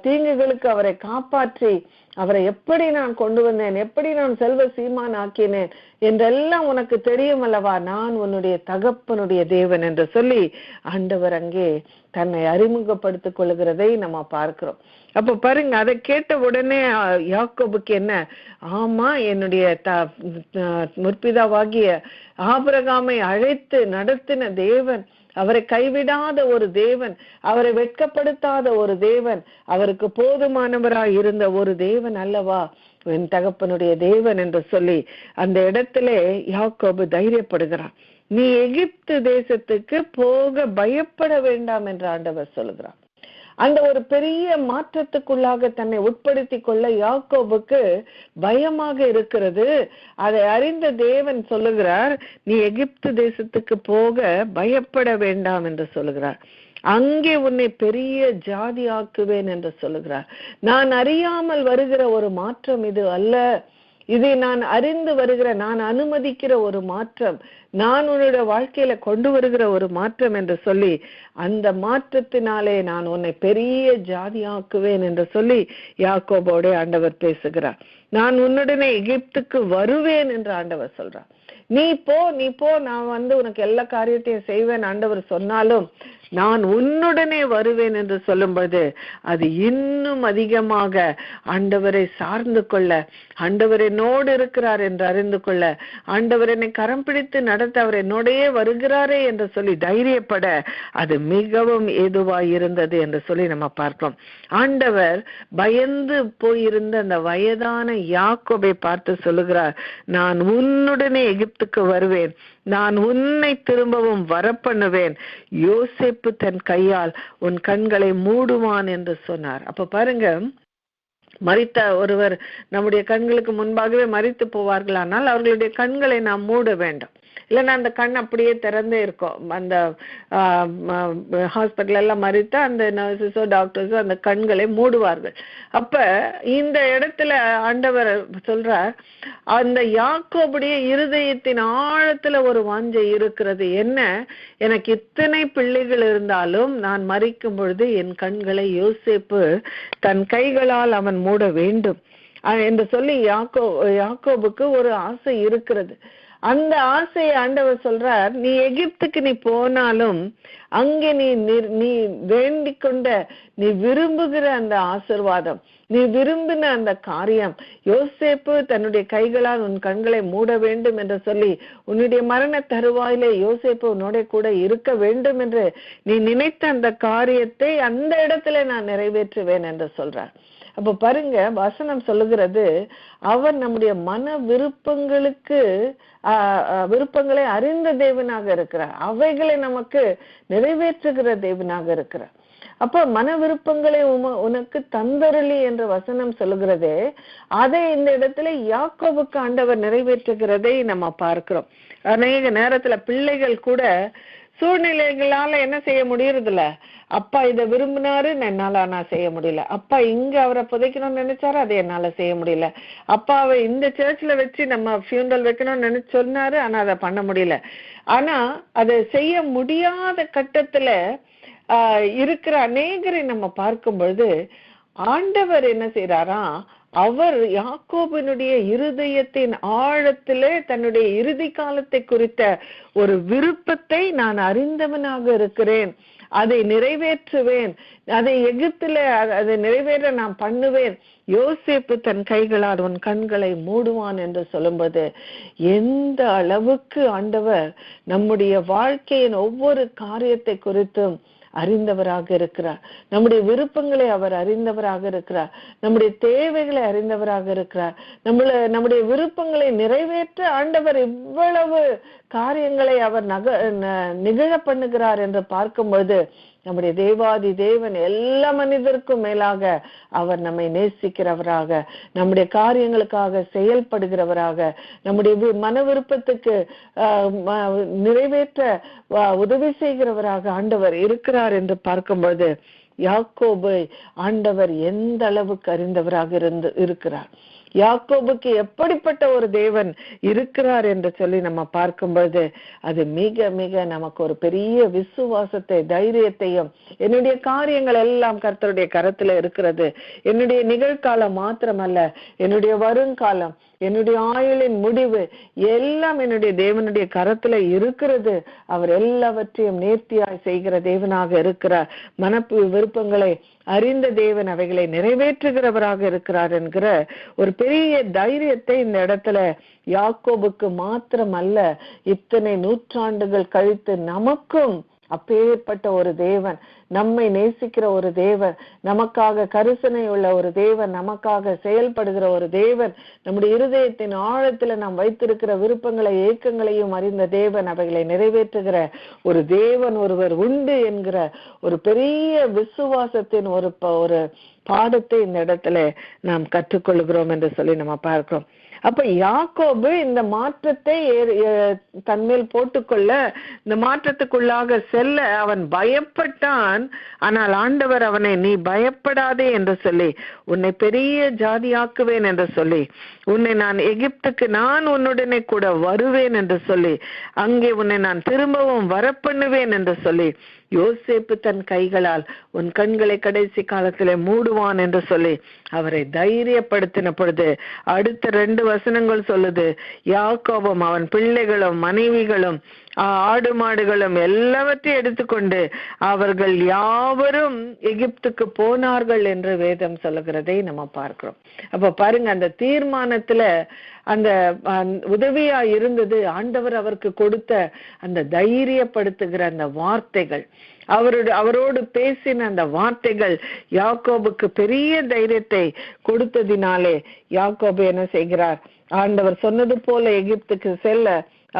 தீங்குகளுக்கு அவரை காப்பாற்றி அவரை எப்படி நான் கொண்டு வந்தேன், எப்படி நான் செல்வ சீமான் ஆக்கினேன் என்றெல்லாம் உனக்கு தெரியும் அல்லவா, நான் உன்னுடைய தகப்பனுடைய தேவன் என்று சொல்லி ஆண்டவர் அங்கே தன்னை அறிமுகப்படுத்திக் கொள்கிறதை நம்ம பார்க்கிறோம். அப்ப பாருங்க, அதை கேட்ட உடனே யாக்கோபுக்கு என்ன, ஆமா என்னுடைய முற்பிதாவாகிய ஆபிரகாமை அழைத்து நடத்தின தேவன், அவரை கைவிடாத ஒரு தேவன், அவரை வெட்கப்படுத்தாத ஒரு தேவன், அவருக்கு போதுமானவராய் இருந்த ஒரு தேவன் அல்லவா என் தகப்பனுடைய தேவன் என்று சொல்லி அந்த இடத்திலே யாக்கோபு தைரியப்படுகிறான். நீ எகிப்து தேசத்துக்கு போக பயப்பட வேண்டாம் என்று ஆண்டவர் சொல்லுகிறார். அந்த ஒரு பெரிய மாற்றத்துக்குள்ளாக தன்னை உட்படுத்தி கொள்ள யாக்கோபுக்கு பயமாக இருக்கிறது. அதை அறிந்த தேவன் சொல்லுகிறார், நீ எகிப்து தேசத்துக்கு போக பயப்பட வேண்டாம் என்று சொல்லுகிறார். அங்கே உன்னை பெரிய ஜாதி ஆக்குவேன் என்று சொல்லுகிறார். நான் அறியாமல் வருகிற ஒரு மாற்றம் இது அல்ல, இதை நான் அறிந்து வருகிற, நான் அனுமதிக்கிற ஒரு மாற்றம், நான் உன்னுடைய வாழ்க்கையில கொண்டு வருகிற ஒரு மாற்றம் என்று சொல்லி, அந்த மாற்றத்தினாலே நான் உன்னை பெரிய ஜாதியாக்குவேன் என்று சொல்லி யாக்கோபோட ஆண்டவர் பேசுகிறார். நான் உன்னுடனே எகிப்துக்கு வருவேன் என்று ஆண்டவர் சொல்றார். நீ போ, நான் உனக்கு எல்லா காரியத்தையும் செய்வேன் ஆண்டவர் சொன்னாலும், நான் உன்னுடனே வருவேன் என்று சொல்லும்போது அது இன்னும் அதிகமாக ஆண்டவரை சார்ந்து கொள்ள, ஆண்டவர் என்னோடு இருக்கிறார் என்று அறிந்து கொள்ள, ஆண்டவர் என்னை கரம் பிடித்து நடத்த அவர் என்னோடையே வருகிறாரே என்று சொல்லி தைரியப்பட அது மிகவும் ஏதுவாய் இருந்தது என்று சொல்லி நம்ம பார்க்கிறோம். ஆண்டவர் பயந்து போயிருந்த அந்த வயதான யாக்கோபை பார்த்து சொல்லுகிறார், நான் உன்னுடனே எகிப்துக்கு வருவேன், நான் உன்னை திரும்பவும் வரப்பண்ணுவேன், யோசேப்பு தன் கையால் உன் கண்களை மூடுவான் என்று சொன்னார். அப்ப பாருங்க, மரித்த ஒருவர் நம்முடைய கண்களுக்கு முன்பாகவே மரித்து போவார்களானால் அவர்களுடைய கண்களை நாம் மூட வேண்டும். இல்லைன்னா அந்த கண் அப்படியே திறந்தே இருக்கும். அந்த ஹாஸ்பிட்டல் எல்லாம் மறித்தா அந்த நர்சஸோ டாக்டர்ஸோ அந்த கண்களை மூடுவார்கள். அப்ப இந்த இடத்துல ஆண்டவர் சொல்றார், அந்த யாக்கோபுடைய இருதயத்தின் ஆழத்துல ஒரு வாஞ்சை இருக்கிறது. என்ன, எனக்கு இத்தனை பிள்ளைகள் இருந்தாலும் நான் மரிக்கும் பொழுது என் கண்களை யோசேப்பு தன் கைகளால் அவன் மூட வேண்டும் என்று சொல்லி யாக்கோபுக்கு ஒரு ஆசை இருக்கிறது. அந்த ஆசையை ஆண்டவர் சொல்றார், நீ எகிப்துக்கு நீ போனாலும் அங்கே நீ வேண்டிக் கொண்ட, நீ விரும்புகிற அந்த ஆசீர்வாதம், நீ விரும்பின அந்த காரியம், யோசேப்பு தன்னுடைய கைகளால் உன் கண்களை மூட வேண்டும் என்று சொல்லி, உன்னுடைய மரண தருவாயிலே யோசேப்பு உன்னோட கூட இருக்க வேண்டும் என்று நீ நினைத்த அந்த காரியத்தை அந்த இடத்துல நான் நிறைவேற்றுவேன் என்று சொல்றார். அப்ப பாருங்க, வசனம் சொல்லுகிறது, அவர் நம்முடைய மன விருப்பங்களை அறிந்த தேவனாக இருக்கிறார், அவைகளை நமக்கு நிறைவேற்றுகிற தேவனாக இருக்கிறார். அப்ப மன விருப்பங்களை உனக்கு தந்தருளி என்ற வசனம் சொல்லுகிறதே, அதை இந்த இடத்துல யாக்கோபுக்கு ஆண்டவர் நிறைவேற்றுகிறதை நம்ம பார்க்கிறோம். அநேக நேரத்துல பிள்ளைகள் கூட சூழ்நிலைகளால என்ன செய்ய முடியறதில்ல, அப்பா இதை விரும்பினாரு, என்னால நான் செய்ய முடியல, அப்பா இங்க அவரை புதைக்கணும்னு நினைச்சாரு, அதை என்னால செய்ய முடியல, அப்பாவை இந்த சர்ச்ல வச்சு நம்ம ஃபியூனரல் வைக்கணும்னு நினைச்சு சொன்னாரு, ஆனா அதை பண்ண முடியல. ஆனா அதை செய்ய முடியாத கட்டத்துல இருக்கிற அநேகரை நம்ம பார்க்கும் பொழுது ஆண்டவர் என்ன செய்யறாரா, அவர் யாக்கோபினுடைய இருதயத்தின் ஆழத்திலே தன்னுடைய இறுதி காலத்தை குறித்த ஒரு விருப்பத்தை நான் அறிந்தவனாக இருக்கிறேன், அதை நிறைவேற்றுவேன், அதை எகிப்தில அதை நிறைவேற நான் பண்ணுவேன், யோசேப்பு தன் கைகளால் உன் கண்களை மூடுவான் என்று சொல்லும்போது எந்த அளவுக்கு ஆண்டவர் நம்முடைய வாழ்க்கையின் ஒவ்வொரு காரியத்தை குறித்தும் அறிந்தவராக இருக்கிறார், நம்முடைய விருப்பங்களை அவர் அறிந்தவராக இருக்கிறார், நம்முடைய தேவைகளை அறிந்தவராக இருக்கிறார், நம்முடைய விருப்பங்களை நிறைவேற்ற ஆண்டவர் இவ்வளவு காரியங்களை அவர் நிகழ பண்ணுகிறார் என்று பார்க்கும்போது நம்முடைய தேவாதி தேவன் எல்லா மனிதருக்கும் மேலாக அவர் நம்மை நேசிக்கிறவராக, நம்முடைய காரியங்களுக்காக செயல்படுகிறவராக, நம்முடைய மன விருப்பத்துக்கு நிறைவேற்ற உதவி செய்கிறவராக ஆண்டவர் இருக்கிறார் என்று பார்க்கும்போது யாக்கோபை ஆண்டவர் எந்த அளவுக்கு அறிந்தவராக இருக்கிறார், யாக்கோபுக்கு எப்படிப்பட்ட ஒரு தேவன் இருக்கிறார் என்று சொல்லி நம்ம பார்க்கும்போது அது மிக மிக நமக்கு ஒரு பெரிய விசுவாசத்தை, தைரியத்தையும், என்னுடைய காரியங்கள் எல்லாம் கர்த்தருடைய கரத்துல இருக்கிறது, என்னுடைய நிகழ்காலம் மாத்திரமல்ல, என்னுடைய வருங்காலம், என்னுடைய ஆயுளின் முடிவு எல்லாம் என்னுடைய தேவனுடைய கரத்துல இருக்கிறது, அவர் எல்லாவற்றையும் நேர்த்தியாய் செய்கிற தேவனாக இருக்கிறார், விருப்பங்களை அறிந்த தேவன் அவைகளை நிறைவேற்றுகிறவராக இருக்கிறார் என்கிற ஒரு பெரிய தைரியத்தை இந்த இடத்துல யாக்கோபுக்கு மாத்திரமல்ல, இத்தனை நூற்றாண்டுகள் கழித்து நமக்கும் அப்பேற்பட்ட ஒரு தேவன், நம்மை நேசிக்கிற ஒரு தேவன், நமக்காக கரிசனை உள்ள ஒரு தேவன், நமக்காக செயல்படுகிற ஒரு தேவன், நம்முடைய இருதயத்தின் ஆழத்துல நாம் வைத்திருக்கிற விருப்பங்களை ஏக்கங்களையும் அறிந்த தேவன், அவைகளை நிறைவேற்றுகிற ஒரு தேவன் ஒருவர் உண்டு என்கிற ஒரு பெரிய விசுவாசத்தின் ஒரு பாடத்தை இந்த இடத்துல நாம் கற்றுக்கொள்கிறோம் என்று சொல்லி நம்ம பார்க்கிறோம். அப்ப யாக்கோபு இந்த மாற்றத்தை தன்மேல் போட்டுக்கொள்ள, இந்த மாற்றத்துக்குள்ளாக செல்ல அவன் பயப்பட்டான். ஆனால் ஆண்டவர் அவனை நீ பயப்படாதே என்று சொல்லி, உன்னை பெரிய ஜாதியாக்குவேன் என்று சொல்லி, உன்னை நான் எகிப்துக்கு நான் உன்னுடனே கூட வருவேன் என்று சொல்லி, அங்கே உன்னை நான் திரும்பவும் வரப்பண்ணுவேன் என்று சொல்லி, யோசேப்பு தன் கைகளால் உன் கண்களை கடைசி காலத்திலே மூடுவான் என்று சொல்லி அவரை தைரியப்படுத்தின பொழுது அடுத்த 2 வசனங்கள் சொல்லுது, யாக்கோபும் அவன் பிள்ளைகளும் மனைவிகளும் ஆடு மாடுகளும் எல்லாவற்றையும் எடுத்துக்கொண்டு அவர்கள் யாவரும் எகிப்துக்கு போனார்கள் என்று வேதம் சொல்லுகிறதை நம்ம பார்க்கிறோம். அப்ப பாருங்க, அந்த தீர்மானத்துல அந்த உதவியா இருந்தது ஆண்டவர் அவருக்கு கொடுத்த அந்த தைரியப்படுத்துகிற அந்த வார்த்தைகள், அவரோடு பேசின அந்த வார்த்தைகள் யாக்கோபுக்கு பெரிய தைரியத்தை கொடுத்ததினாலே யாக்கோபு என்ன செய்கிறார், ஆண்டவர் சொன்னது போல எகிப்துக்கு செல்ல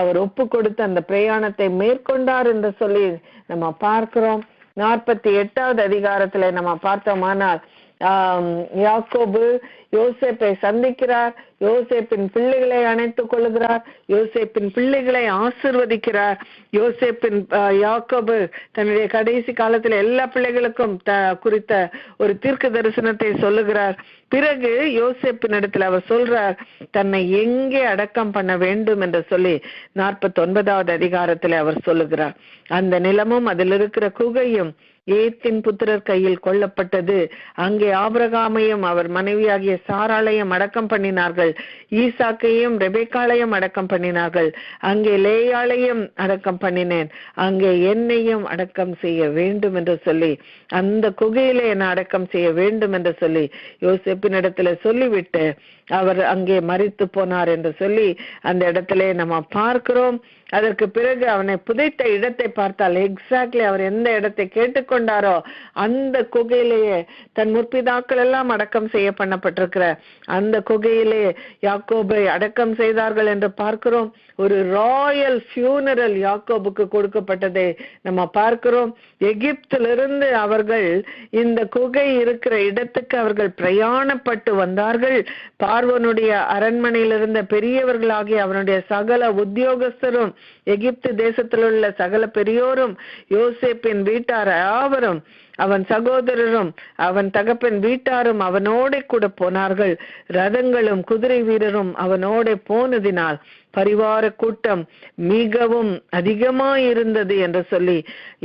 அவர் ஒப்பு கொடுத்து அந்த பிரயாணத்தை மேற்கொண்டார் என்று சொல்லி நம்ம பார்க்கிறோம். 48வது அதிகாரத்துல நம்ம பார்த்தோமானால் யாக்கோபு யோசேப்பை சந்திக்கிறார், யோசேப்பின் பிள்ளைகளை அணைத்துக் கொள்ளுகிறார், யோசேப்பின் பிள்ளைகளை ஆசிர்வதிக்கிறார். யாக்கோபு தன்னுடைய கடைசி காலத்துல எல்லா பிள்ளைகளுக்கும் குறித்த ஒரு தீர்க்க தரிசனத்தை சொல்லுகிறார். பிறகு யோசேப்பின் இடத்துல அவர் சொல்றார், தன்னை எங்கே அடக்கம் பண்ண வேண்டும் என்று சொல்லி 49வது அதிகாரத்துல அவர் சொல்லுகிறார். அந்த நிலமும் அதில் இருக்கிற குகையும் ஏத்தின் புத்திரர் கையில் கொல்லப்பட்டது. அங்கே ஆபிரகாமையும் அவர் மனைவியாகிய சாராளையும் அடக்கம் பண்ணினார்கள், ஈசாக்கையும் ரெபெக்காளையும் அடக்கம் பண்ணினார்கள். அங்கே லேயாளையும் அடக்கம் பண்ணினேன், அங்கே என்னையும் அடக்கம் செய்ய வேண்டும் என்று சொல்லி, அந்த குகையிலே என்ன அடக்கம் செய்ய வேண்டும் என்று சொல்லி யோசேப்பின் இடத்துல சொல்லிவிட்டு அவர் அங்கே மரித்து போனார் என்று சொல்லி அந்த இடத்திலே நம்ம பார்க்கிறோம். அதற்கு பிறகு அவனை புதைத்த இடத்தை பார்த்தால் எக்ஸாக்ட்லி அவர் எந்த இடத்தை கேட்டுக்கொண்டாரோ அந்த குகையிலேயே தன் முற்பிதாக்கள் எல்லாம் அடக்கம் செய்ய பண்ணப்பட்டிருக்கிற அந்த குகையிலே யாக்கோபை அடக்கம் செய்தார்கள் என்று பார்க்கிறோம். ஒரு ராயல் ஃபியூனரல் யாக்கோபுக்கு கொடுக்கப்பட்டதை நம்ம பார்க்கிறோம். எகிப்திலிருந்து அவர்கள் இந்த குகை இருக்கிற இடத்துக்கு அவர்கள் பிரயாணப்பட்டு வந்தார்கள். பார்வோனுடைய அரண்மனையில் இருந்த பெரியவர்களாகிய அவனுடைய சகல உத்தியோகஸ்தரும், எகிப்து தேசத்தில் உள்ள சகல பெரியோரும், யோசேப்பின் வீட்டார் யாவரும், அவன் சகோதரரும் அவன் தகப்பன் வீட்டாரும் அவனோட கூட போனார்கள். ரதங்களும் குதிரை வீரரும் அவனோட போனதினால் பரிவார கூட்டம் மிகவும் அதிகமாயிருந்தது என்று சொல்லி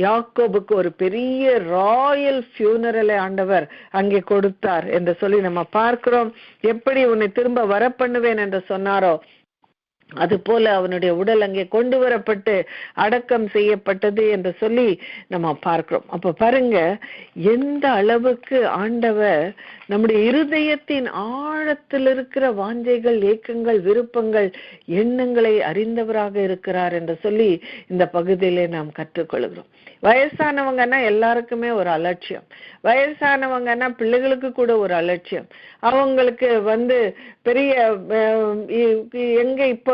யாக்கோபுக்கு ஒரு பெரிய ராயல் ஃபியூனரலை ஆண்டவர் அங்கே கொடுத்தார் என்று சொல்லி நம்ம பார்க்கிறோம். எப்படி உன்னை திரும்ப வர பண்ணுவேன் என்று சொன்னாரோ அது போல அவனுடைய உடல் அங்கே கொண்டு வரப்பட்டு அடக்கம் செய்யப்பட்டது என்று சொல்லி நம்ம பார்க்கிறோம். அப்ப பாருங்க, எந்த அளவுக்கு ஆண்டவர் நம்முடைய இருதயத்தின் ஆழத்தில் இருக்கிற வாஞ்சைகள், ஏக்கங்கள், விருப்பங்கள், எண்ணங்களை அறிந்தவராக இருக்கிறார் என்று சொல்லி இந்த பகுதியிலே நாம் கற்றுக்கொள்கிறோம். வயசானவங்கன்னா எல்லாருக்குமே ஒரு அலட்சியம், வயசானவங்கன்னா பிள்ளைகளுக்கு கூட ஒரு அலட்சியம். அவங்களுக்கு பெரிய எங்க இப்போ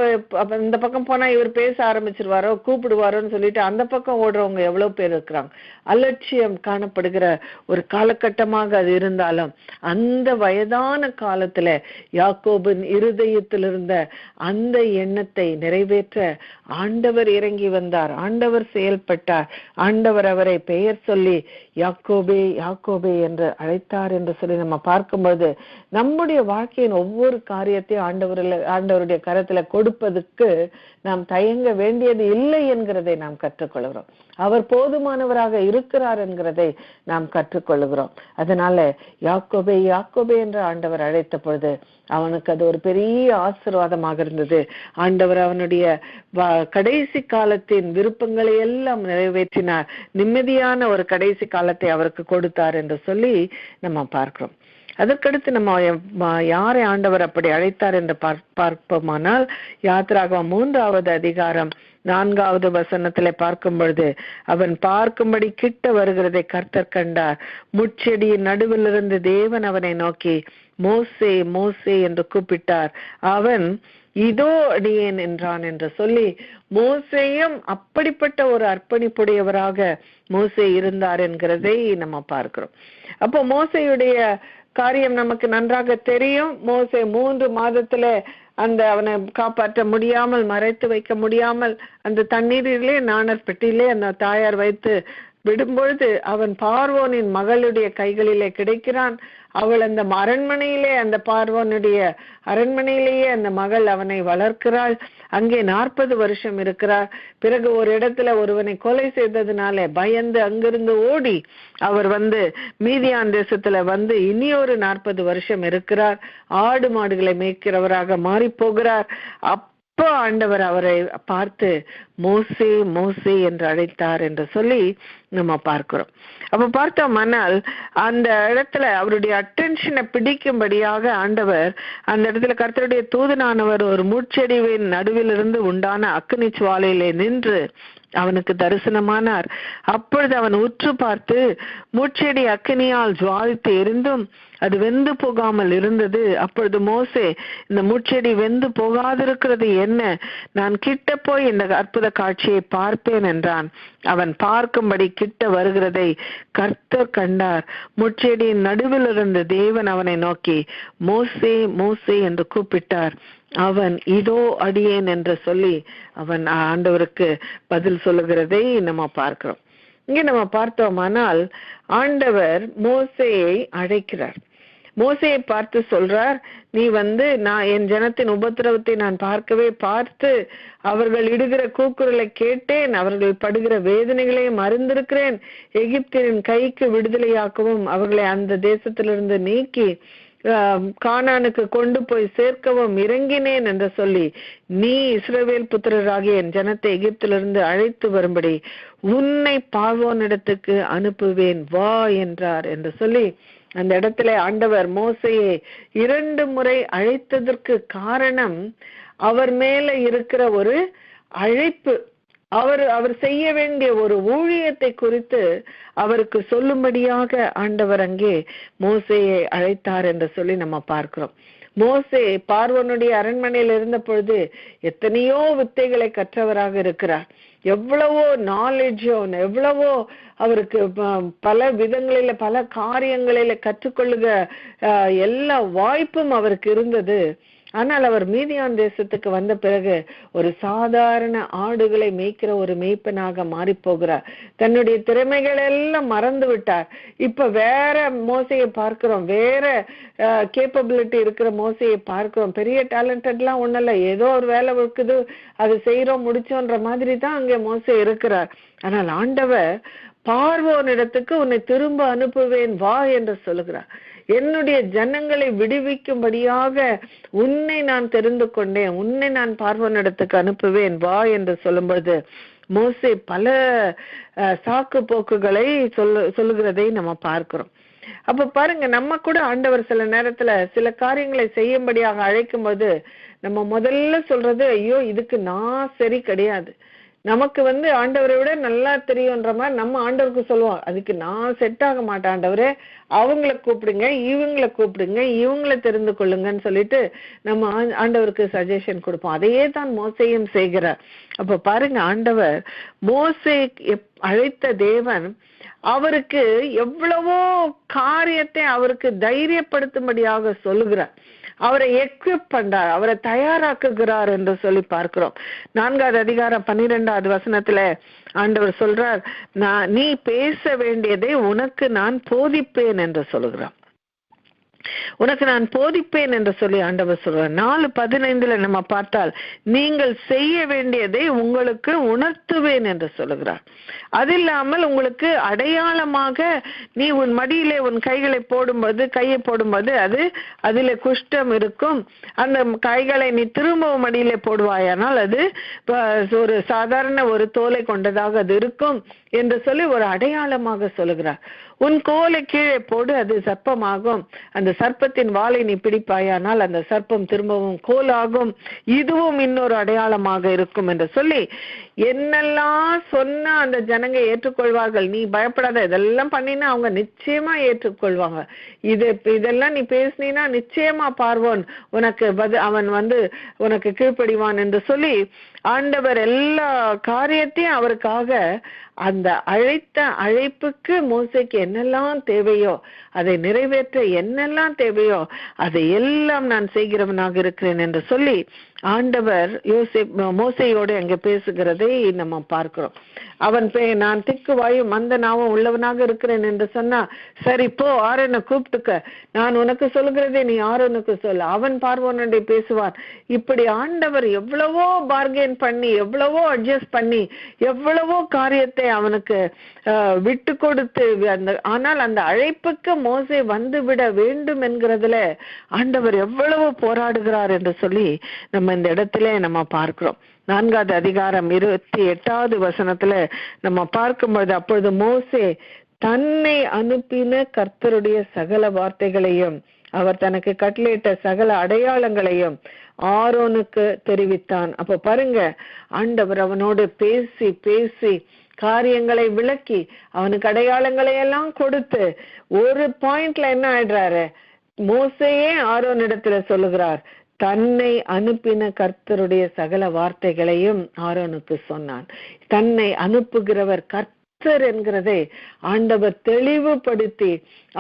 இந்த பக்கம் போனா இவர் பேச ஆரம்பிச்சிருவாரோ கூப்பிடுவாரோன்னு சொல்லிட்டு அந்த பக்கம் ஓடுறவங்க எவ்வளவு பேர் இருக்கிறாங்க. அலட்சியம் காணப்படுகிற ஒரு காலகட்டமாக அது இருந்தாலும் அந்த வயதான காலத்துல யாக்கோபின் இருதயத்தில் இருந்த அந்த எண்ணத்தை நிறைவேற்ற ஆண்டவர் இறங்கி வந்தார், ஆண்டவர் செயல்பட்டார். ஆண்டவர் அவரை பெயர் சொல்லி யாக்கோபே யாக்கோபே என்று அழைத்தார் என்று சொல்லி நம்ம பார்க்கும்போது நம்முடைய வாழ்க்கையின் ஒவ்வொரு காரியத்தையும் ஆண்டவருடைய கரத்துல கொடுப்பதற்கு நாம் தயங்க வேண்டியது இல்லை என்கிறதை நாம் கற்றுக்கொள்கிறோம். அவர் போதுமானவராக இருக்கிறார் என்கிறதை நாம் கற்றுக்கொள்கிறோம். அதனால யாக்கோபே யாக்கோபே என்று ஆண்டவர் அழைத்த பொழுது அவனுக்கு அது ஒரு பெரிய ஆசீர்வாதமாக இருந்தது. ஆண்டவர் அவனுடைய கடைசி காலத்தின் விருப்பங்களை எல்லாம் நிறைவேற்றினார், நிம்மதியான ஒரு கடைசி காலத்தை அவருக்கு கொடுத்தார் என்று சொல்லி நம்ம பார்க்கிறோம். அதற்கடுத்து நம்ம யாரை ஆண்டவர் அப்படி அழைத்தார் என்று பார்ப்போமானால் யாத்திராகமம் 3வது அதிகாரம் 4வது வசனத்திலே பார்க்கும் பொழுது, அவன் பார்க்கும்படி கிட்ட வருகிறதை கர்த்தர் கண்டார். முட்செடியின் நடுவில் இருந்து தேவன் அவனை நோக்கி மோசே மோசே என்று கூப்பிட்டார். அவன் இதோ அடியேன் என்றான் என்று சொல்லி மோசேயும் அப்படிப்பட்ட ஒரு அர்ப்பணிப்புடையவராக மோசே இருந்தார் என்கிறதை நம்ம பார்க்கிறோம். அப்போ மோசேயுடைய காரியம் நமக்கு நன்றாக தெரியும். மோசே 3 மாதத்துல அவனை காப்பாற்ற முடியாமல், மறைத்து வைக்க முடியாமல் அந்த தண்ணீரிலே நாணர் பெட்டியிலே அந்த தாயார் வைத்து விடும்பொழுது அவன் பார்வோனின் மகளுடைய கைகளிலே கிடைக்கிறான். அவள் அந்த அரண்மனையிலே, அந்த பார்வோனுடைய அரண்மனையிலேயே அந்த மகள் அவனை வளர்க்கிறாள். அங்கே 40 வருஷம் இருக்கிறார். பிறகு ஒரு இடத்துல ஒருவனை கொலை செய்ததுனால பயந்து அங்கிருந்து ஓடி அவர் மீதியான் தேசத்துல இனியொரு 40 வருஷம் இருக்கிறார். ஆடு மாடுகளை மேய்க்கிறவராக மாறி போகிறார். அப்போ ஆண்டவர் அவரை பார்த்து மோசே மோசே என்று அழைத்தார் என்று சொல்லி நம்ம பார்க்கிறோம். அப்ப பார்த்தோம்னால் அந்த இடத்துல அவருடைய அட்டென்ஷனை பிடிக்கும்படியாக ஆண்டவர் அந்த இடத்துல கர்த்தருடைய தூதனானவர் ஒரு முட்செடிவின் நடுவிலிருந்து உண்டான அக்கினி ஜுவாலையிலே நின்று அவனுக்கு தரிசனமானார். அப்பொழுது அவன் உற்று பார்த்து முட்செடி அக்கினியால் ஜுவாலித்து எரிந்தும் அது வெந்து போகாமல் இருந்தது. அப்பொழுது மோசே, இந்த முட்செடி வெந்து போகாதிருக்கிறது என்ன? நான் கிட்ட போய் இந்த அற்புத காட்சியை பார்ப்பேன் என்றான். அவன் பார்க்கும்படி கிட்ட வருகிறதை கர்த்தர் கண்டார். முட்செடியின் நடுவில் இருந்த தேவன் அவனை நோக்கி மோசே மோசே என்று கூப்பிட்டார். அவன் இதோ அடியேன் என்று சொல்லி அவன் ஆண்டவருக்கு பதில் சொல்லுகிறதை நம்ம பார்க்கிறோம். இங்க நம்ம பார்த்தோமானால் ஆண்டவர் மோசேயை அழைக்கிறார். மோசேயை பார்த்து சொல்றார், நீ நான் என் ஜனத்தின் உபத்திரவத்தை நான் பார்த்து அவர்கள் இடுகிற கூக்குரலை கேட்டேன், அவர்கள் படுகிற வேதனைகளையும் அறிந்திருக்கிறேன். எகிப்தின் கைக்கு விடுதலையாக்கவும் அவர்களை அந்த தேசத்திலிருந்து நீக்கி கானானுக்கு கொண்டு போய் சேர்க்கவும் இறங்கினேன் என்று சொல்லி நீ இஸ்ரவேல் புத்திரராகிய என் ஜனத்தை எகிப்திலிருந்து அழைத்து வரும்படி உன்னை பார்வோனிடத்துக்கு அனுப்புவேன் வா என்றார் என்று சொல்லி அந்த இடத்துல ஆண்டவர் மோசையை 2 முறை அழைத்ததற்கு காரணம் அவர் மேல இருக்கிற ஒரு அழைப்பு, அவர் செய்ய வேண்டிய ஒரு ஊழியத்தை குறித்து அவருக்கு சொல்லும்படியாக ஆண்டவர் அங்கே மோசேயை அழைத்தார் என்று சொல்லி நம்ம பார்க்கிறோம். மோசே பார்வோனுடைய அரண்மனையில் இருந்த பொழுது எத்தனையோ வித்தைகளை கற்றவராக இருக்கிறார். எவ்வளவோ நாலேஜோ, எவ்வளவோ அவருக்கு பல விதங்களில பல காரியங்களில கற்றுக்கொள்ளுக எல்லா வாய்ப்பும் அவருக்கு இருந்தது. ஆனால் அவர் மீதியான் தேசத்துக்கு வந்த பிறகு ஒரு சாதாரண ஆடுகளை மேய்க்கிற ஒரு மேய்ப்பனாக மாறி போகிறார். தன்னுடைய திறமைகள் எல்லாம் மறந்து விட்டார். இப்ப வேற மோசையை பார்க்கிறோம், வேற கேப்பபிலிட்டி இருக்கிற மோசையை பார்க்கிறோம். பெரிய டேலண்டட்லாம் ஒண்ணும் இல்லை, ஏதோ ஒரு வேலை இருக்குது, அது செய்யறோம் முடிச்சோன்ற மாதிரி தான் அங்கே மோசை இருக்கிறார். ஆனால் ஆண்டவர் பார்வோனிடத்துக்கு உன்னை திரும்ப அனுப்புவேன் வா என்று சொல்லுகிறார். என்னுடைய ஜனங்களை விடுவிக்கும்படியாக உன்னை நான் தெரிந்து கொண்டேன், உன்னை நான் பார்வோனிடத்துக்கு அனுப்புவேன் வா என்று சொல்லும்போது மோசே பல சாக்கு போக்குகளை சொல்லுகிறதை நம்ம பார்க்கிறோம். அப்ப பாருங்க, நம்ம கூட ஆண்டவர் சில நேரத்துல சில காரியங்களை செய்யும்படியாக அழைக்கும் போது நம்ம முதல்ல சொல்றது, ஐயோ இதுக்கு நான் சரி கிடையாது, நமக்கு ஆண்டவரை விட நல்லா தெரியும்ன்ற மாதிரி நம்ம ஆண்டவருக்கு சொல்லுவோம், அதுக்கு நான் செட் ஆக மாட்டேன் ஆண்டவரே, அவங்கள கூப்பிடுங்க, இவங்களை கூப்பிடுங்க, இவங்களை தெரிந்து கொள்ளுங்கன்னு சொல்லிட்டு நம்ம ஆண்டவருக்கு சஜஷன் கொடுப்போம். அதையே தான் மோசையும் செய்கிறார். அப்ப பாருங்க, ஆண்டவர் மோசே அழைத்த தேவன் அவருக்கு எவ்வளவோ காரியத்தை அவருக்கு தைரியப்படுத்தும்படியாக சொல்லுகிறார், அவரை எக்விப் பண்றார், அவரை தயாராக்குகிறார் என்று சொல்லி பார்க்கிறோம். 4வது அதிகாரம் 12வது வசனத்துல ஆண்டவர் சொல்றார், நீ பேச வேண்டியதை உனக்கு நான் போதிப்பேன் என்று சொல்லுகிறார். உனக்கு நான் போதிப்பேன் என்று சொல்லி ஆண்டவர் சொல்றார். 4:15 நம்ம பார்த்தால், நீங்கள் செய்ய வேண்டியதை உங்களுக்கு உணர்த்துவேன் என்று சொல்லுகிறார். அது இல்லாமல் உங்களுக்கு அடையாளமாக நீ உன் மடியிலே உன் கையை போடும்போது அதுல குஷ்டம் இருக்கும், அந்த கைகளை நீ திரும்பவும் மடியிலே போடுவாயானால் அது ஒரு சாதாரண ஒரு தோலை கொண்டதாக அது இருக்கும் என்று சொல்லி ஒரு அடையாளமாக சொல்லுகிறார். உன் கோலை கீழே போடு, அது சர்ப்பமாகும், அந்த சர்ப்பத்தின் வாளை நீ பிடிப்பாயானால் அந்த சர்ப்பம் திரும்பவும் கோலாகும், இதுவும் இன்னொரு அடையாளமாக இருக்கும் என்று சொல்லி என்னெல்லாம் சொன்னா அந்த ஜனங்க ஏற்றுக்கொள்வார்கள். நீ பயப்படாத, இதெல்லாம் பண்ணினா அவங்க நிச்சயமா ஏற்றுக்கொள்வாங்க. இதெல்லாம் நீ பேசினா நிச்சயமா பார்வோன் உனக்கு அவன் உனக்கு கீழ்ப்படிவான் என்று சொல்லி ஆண்டவர் எல்லா காரியத்தையும் அவருக்காக அந்த அழைப்புக்கு மோசைக்கு என்னெல்லாம் தேவையோ அதை நிறைவேற்ற என்னெல்லாம் தேவையோ அதை எல்லாம் நான் செய்கிறவனாக இருக்கிறேன் என்று சொல்லி ஆண்டவர் மோசையோடு அங்கே பேசுகிறதை நம்ம பார்க்கிறோம். அவன் நான் திக்கு வாயும் மந்த நாவும் உள்ளவனாக இருக்கிறேன் என்று சொன்னா, சரி போ ஆரோனை கூப்பிட்டுக்க, நான் உனக்கு சொல்லுகிறதே நீ ஆரோனுக்கு சொல்ல, அவன் பார்வோனுடைய பேசுவான். இப்படி ஆண்டவர் எவ்வளவோ பார்கெயின் பண்ணி, எவ்வளவோ அட்ஜஸ்ட் பண்ணி, எவ்வளவோ காரியத்தை அவனுக்கு விட்டு கொடுத்து, ஆனால் அந்த அழைப்புக்கு மோசே வந்துவிட வேண்டும் என்கிறதுல ஆண்டவர் எவ்வளவு போராடுகிறார் என்று சொல்லி நம்ம நம்ம இந்த இடத்துல நம்ம பார்க்கிறோம். 4வது அதிகாரம் 28வது வசனத்துல நம்ம பார்க்கும்போது, அப்பொழுது மோசே தன்னை அனுப்பின கர்த்தருடைய சகல வார்த்தைகளையும் அவர் தனக்கு கட்டளையிட்ட சகல அடையாளங்களையும் ஆரோனுக்கு தெரிவித்தான். அப்ப பாருங்க, ஆண்டவர் அவனோடு பேசி பேசி காரியங்களை விளக்கி அவனுக்கு அடையாளங்களை எல்லாம் கொடுத்து ஒரு பாயிண்ட்ல என்ன ஆயிடுறாரு, மோசேயே ஆரோனிடத்துல சொல்லுகிறார், தன்னை அனுப்பின கர்த்தருடைய சகல வார்த்தைகளையும் ஆரோனுக்கு சொன்னான். தன்னை அனுப்புகிறவர் கர்த்தர் என்கிறதை ஆண்டவர் தெளிவுபடுத்தி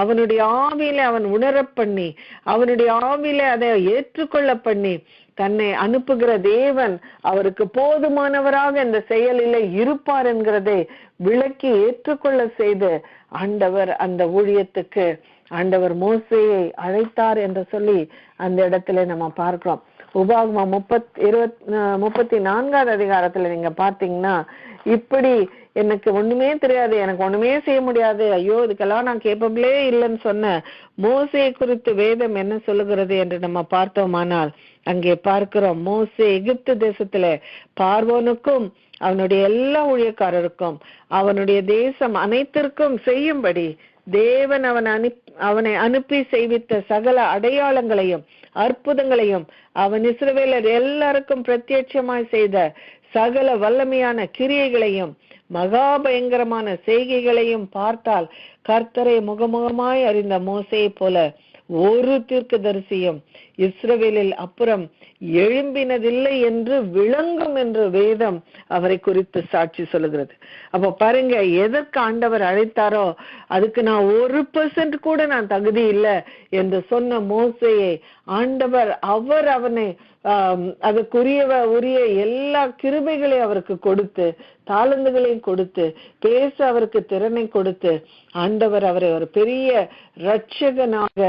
அவனுடைய ஆவியில அவன் உணர பண்ணி, அவனுடைய ஆவியில அதை ஏற்றுக்கொள்ள பண்ணி, தன்னை அனுப்புகிற தேவன் அவருக்கு போதுமானவராக இந்த செயலில இருப்பார் என்கிறதை விளக்கி ஏற்றுக்கொள்ள செய்து ஆண்டவர் அந்த ஊழியத்துக்கு ஆண்டவர் மோசேயை அழைத்தார் என்று சொல்லி அந்த இடத்துல நம்ம பார்க்கிறோம். உபாகமம் 34வது அதிகாரத்துல நீங்க பாத்தீங்கன்னா, இப்படி எனக்கு ஒண்ணுமே தெரியாது, எனக்கு ஒண்ணுமே செய்ய முடியாது, ஐயோ இதுக்கெல்லாம் நான் கேப்பபிளே இல்லைன்னு சொன்ன மோசே குறித்து வேதம் என்ன சொல்லுகிறது என்று நம்ம பார்த்தோமானால், அங்கே பார்க்கிறோம், மோசே எகிப்து தேசத்துல பார்வோனுக்கும் அவனுடைய எல்லா ஊழியக்காரருக்கும் அவனுடைய தேசம் அனைத்திற்கும் செய்யும்படி தேவன் அவனை அனுப்பி செய்வித்த சகல அடையாளங்களையும் அற்புதங்களையும் அவன் இஸ்ரவேலர் எல்லாருக்கும் பிரத்யட்சமாய் செய்த சகல வல்லமையான கிரியைகளையும் மகா பயங்கரமான செய்கைகளையும் பார்த்தால் கர்த்தரை முகமுகமாய் அறிந்த மோசேயை போல ஒரு தீர்க்கதரிசியும் இஸ்ரவேலில் அப்புறம் எழும்பினதில்லை என்று விளங்கும் என்று வேதம் அவரை குறித்து சாட்சி சொல்லுகிறது. அப்ப பாருங்க, எதற்கு ஆண்டவர் அழைத்தாரோ அதுக்கு நான் 1% கூட நான் தகுதி இல்லை என்று சொன்ன மோசேயை ஆண்டவர் அவனை உரிய எல்லா கிருபைகளையும் அவருக்கு கொடுத்து, தாளந்துகளையும் கொடுத்து, பேச அவருக்கு திறனை கொடுத்து ஆண்டவர் அவரை ஒரு பெரிய இரட்சகனாக,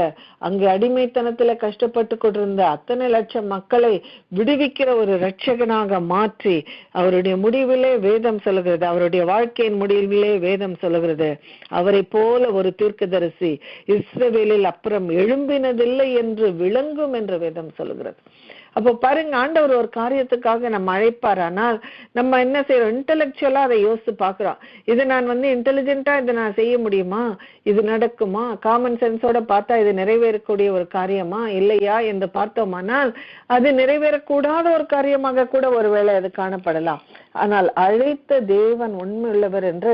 அங்கு அடிமைத்தனத்துல கஷ்டப்பட்டு கொண்டிருந்த அத்தனை லட்சம் மக்களை விடுவிக்கிற ஒரு இரட்சகனாக மாற்றி அவருடைய முடிவிலே வேதம் சொல்லுகிறது, அவருடைய வாழ்க்கையின் முடிவிலே வேதம் சொல்லுகிறது, அவரை போல ஒரு தீர்க்கதரிசி இஸ்ரவேலில் அப்புறம் எழும்பினதில்லை என்று விளங்கும் என்று வேதம் சொல்லுகிறது. அப்போ பாருங்க, ஆண்டவர் ஒரு காரியத்துக்காக நம்ம அழைப்பார். ஆனால் நம்ம என்ன செய்யறோம், இன்டெலெக்சுவலா அதை யோசிச்சு பாக்குறோம். இது நான் இன்டெலிஜென்ட்டா இதை நான் செய்ய முடியுமா, இது நடக்குமா, காமன் சென்ஸோட பார்த்தா இது நிறைவேறக்கூடிய ஒரு காரியமா இல்லையா என்று பார்த்தோமானால் அது நிறைவேறக்கூடாத ஒரு காரியமாக கூட ஒருவேளை அது காணப்படலாம். ஆனால் அழைத்த தேவன் உண்மை உள்ளவர் என்று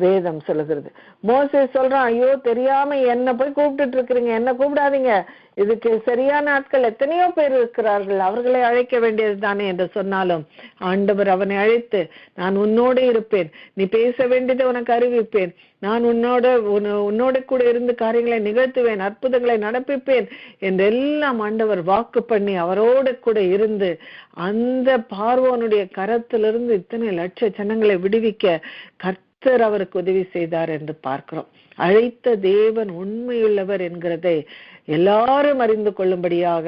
வேதம் சொல்லுகிறது. மோசே சொல்றான், ஐயோ தெரியாம என்ன போய் கூப்பிட்டு இருக்கிறீங்க, என்ன கூப்பிடாதீங்க, இதுக்கு சரியான ஆட்கள் எத்தனையோ பேர் இருக்கிறார்கள், அவர்களை அழைக்க வேண்டியது தானே என்று சொன்னாலும் ஆண்டவர் அவனை அழைத்து, நான் உன்னோடு இருப்பேன், நீ பேச வேண்டியதை உனக்கு அறிவிப்பேன், நான் உன்னோட கூட இருந்து காரியங்களை நிகழ்த்துவேன், அற்புதங்களை நடப்பிப்பேன் என்றெல்லாம் ஆண்டவர் வாக்கு பண்ணி அவரோடு கூட இருந்து அந்த பார்வோனுடைய கரத்திலிருந்து இத்தனை லட்ச ஜனங்களை விடுவிக்க கர்த்தர் அவருக்கு உதவி செய்தார் என்று பார்க்கிறோம். அழைத்த தேவன் உண்மையுள்ளவர் என்கிறதை எல்லாரும் அறிந்து கொள்ளும்படியாக